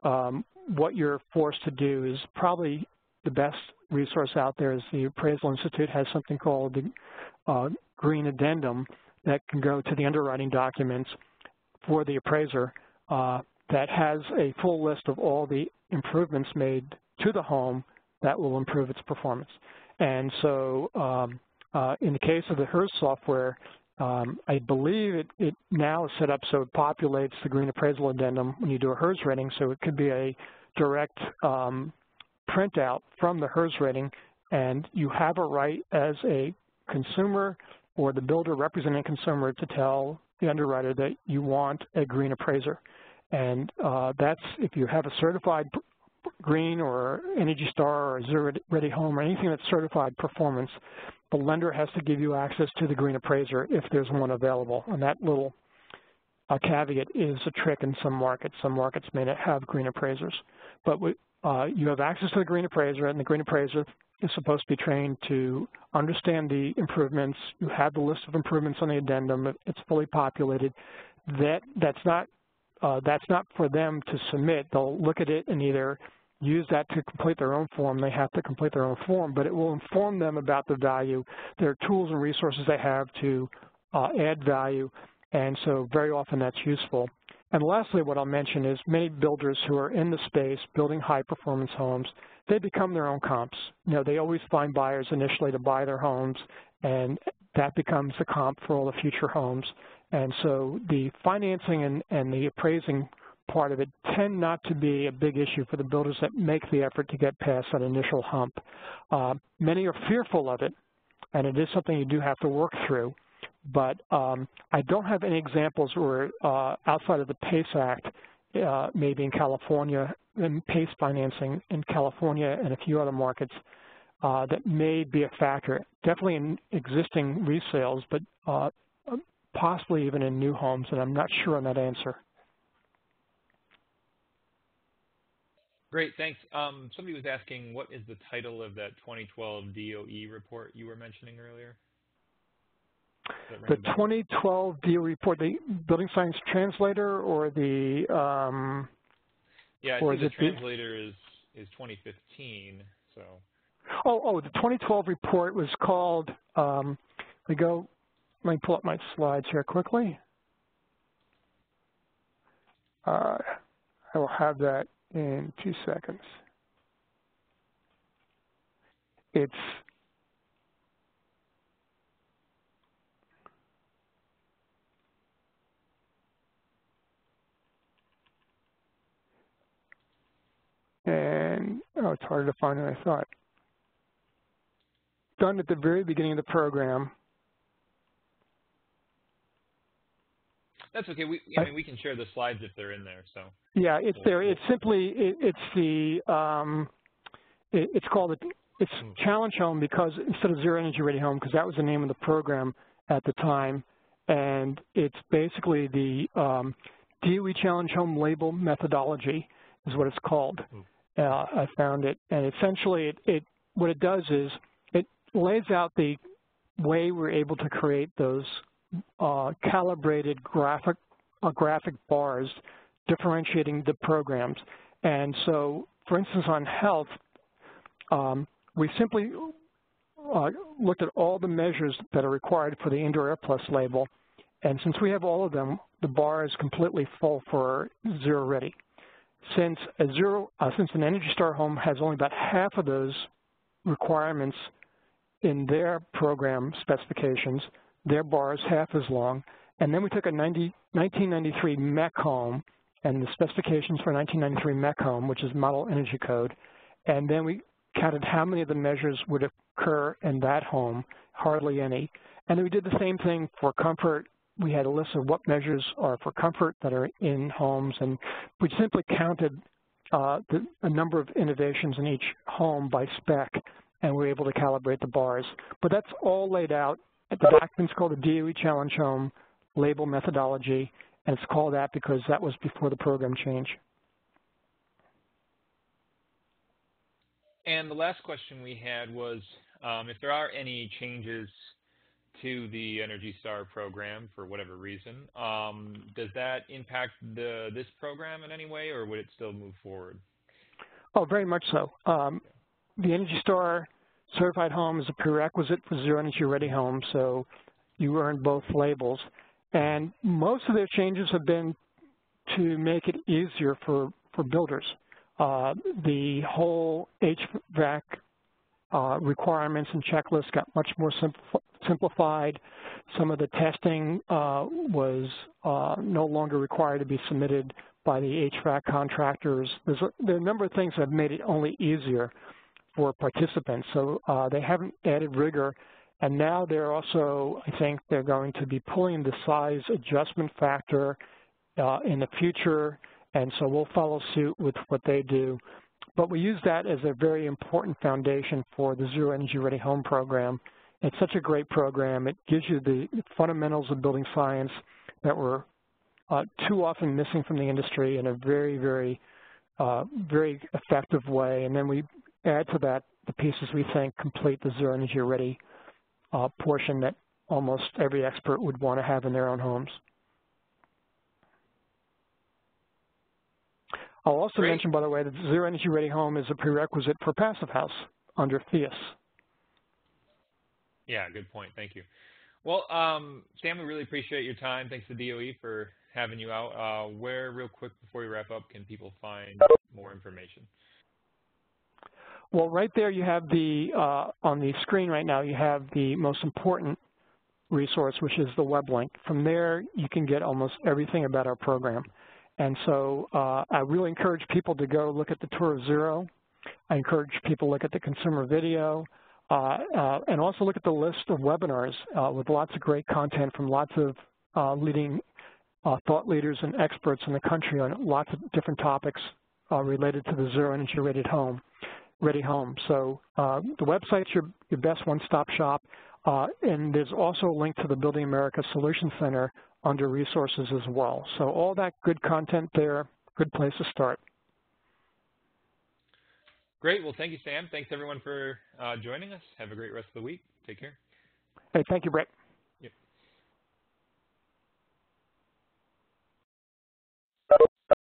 what you're forced to do is probably the best resource out there is the Appraisal Institute has something called the Green Addendum that can go to the underwriting documents for the appraiser that has a full list of all the improvements made to the home that will improve its performance. And so in the case of the HERS software, I believe it now is set up so it populates the Green Appraisal Addendum when you do a HERS rating, so it could be a direct printout from the HERS rating, and you have a right as a consumer or the builder representing a consumer to tell the underwriter that you want a green appraiser. And that's if you have a certified green or Energy Star or Zero Ready Home or anything that's certified performance, the lender has to give you access to the green appraiser if there's one available. And that little caveat is a trick in some markets. Some markets may not have green appraisers. But you have access to the green appraiser, and the green appraiser is supposed to be trained to understand the improvements. You have the list of improvements on the addendum. It's fully populated. That's not for them to submit. They'll look at it and either use that to complete their own form. They have to complete their own form, but it will inform them about the value. There are tools and resources they have to add value, and so very often that's useful. And lastly, what I'll mention is many builders who are in the space building high-performance homes, they become their own comps. They always find buyers initially to buy their homes, and that becomes the comp for all the future homes. And so the financing and the appraising part of it tend not to be a big issue for the builders that make the effort to get past that initial hump. Many are fearful of it, and it is something you do have to work through. But I don't have any examples where outside of the PACE Act, maybe in California, and PACE financing in California and a few other markets, that may be a factor. Definitely in existing resales, but possibly even in new homes, and I'm not sure on that answer. Great, thanks. Somebody was asking, what is the title of that 2012 DOE report you were mentioning earlier? The 2012 DOE report, the Building Science Translator, or the yeah, I think the Translator is 2015. So. Oh, the 2012 report was called. Let me pull up my slides here quickly. I will have that in 2 seconds. It's it's harder to find than I thought. Done at the very beginning of the program. That's okay. I mean, we can share the slides if they're in there. So. Yeah, it's there. It's simply it's called Challenge Home because instead of Zero Energy Ready Home, because that was the name of the program at the time, and it's basically the DOE Challenge Home label methodology is what it's called. I found it, and essentially what it does is it lays out the way we're able to create those calibrated graphic bars differentiating the programs. And so, for instance, on health, we simply looked at all the measures that are required for the Indoor Air Plus label, and since we have all of them, the bar is completely full for Zero Ready. Since an Energy Star home has only about half of those requirements in their program specifications, their bar is half as long. And then we took a 1993 MEC home and the specifications for 1993 MEC home, which is Model Energy Code, and then we counted how many of the measures would occur in that home, hardly any. And then we did the same thing for comfort. We had a list of what measures are for comfort that are in homes, and we simply counted a number of innovations in each home by spec, and we were able to calibrate the bars. But that's all laid out. The document's called the DOE Challenge Home label methodology, and it's called that because that was before the program change. And the last question we had was if there are any changes to the Energy Star program for whatever reason, does that impact this program in any way, or would it still move forward? Oh, very much so. The Energy Star certified home is a prerequisite for Zero Energy Ready Home, so you earn both labels. And most of their changes have been to make it easier for builders. The whole HVAC requirements and checklists got much more simplified. Some of the testing was no longer required to be submitted by the HVAC contractors. There are a number of things that have made it only easier for participants. So they haven't added rigor. And now they're also, I think, they're going to be pulling the size adjustment factor in the future. And so we'll follow suit with what they do. But we use that as a very important foundation for the Zero Energy Ready Home program. It's such a great program. It gives you the fundamentals of building science that were too often missing from the industry in a very, very, very effective way. And then we add to that the pieces we think complete the Zero Energy Ready portion that almost every expert would want to have in their own homes. I'll also mention, by the way, that the Zero Energy Ready Home is a prerequisite for Passive House under FIAS. Yeah, good point. Thank you. Well, Sam, we really appreciate your time. Thanks to DOE for having you out. Where, real quick before we wrap up, can people find more information? Well, right there you have the, on the screen right now, you have the most important resource, which is the web link. From there, you can get almost everything about our program. And so I really encourage people to go look at the tour of Zero. I encourage people to look at the consumer video and also look at the list of webinars with lots of great content from lots of leading thought leaders and experts in the country on lots of different topics related to the Zero Energy Ready Home. So the website's your best one-stop shop, and there's also a link to the Building America Solutions Center under resources as well. So all that good content there, good place to start. Great. Well, thank you, Sam. Thanks, everyone, for joining us. Have a great rest of the week. Take care. Hey, thank you, Brett.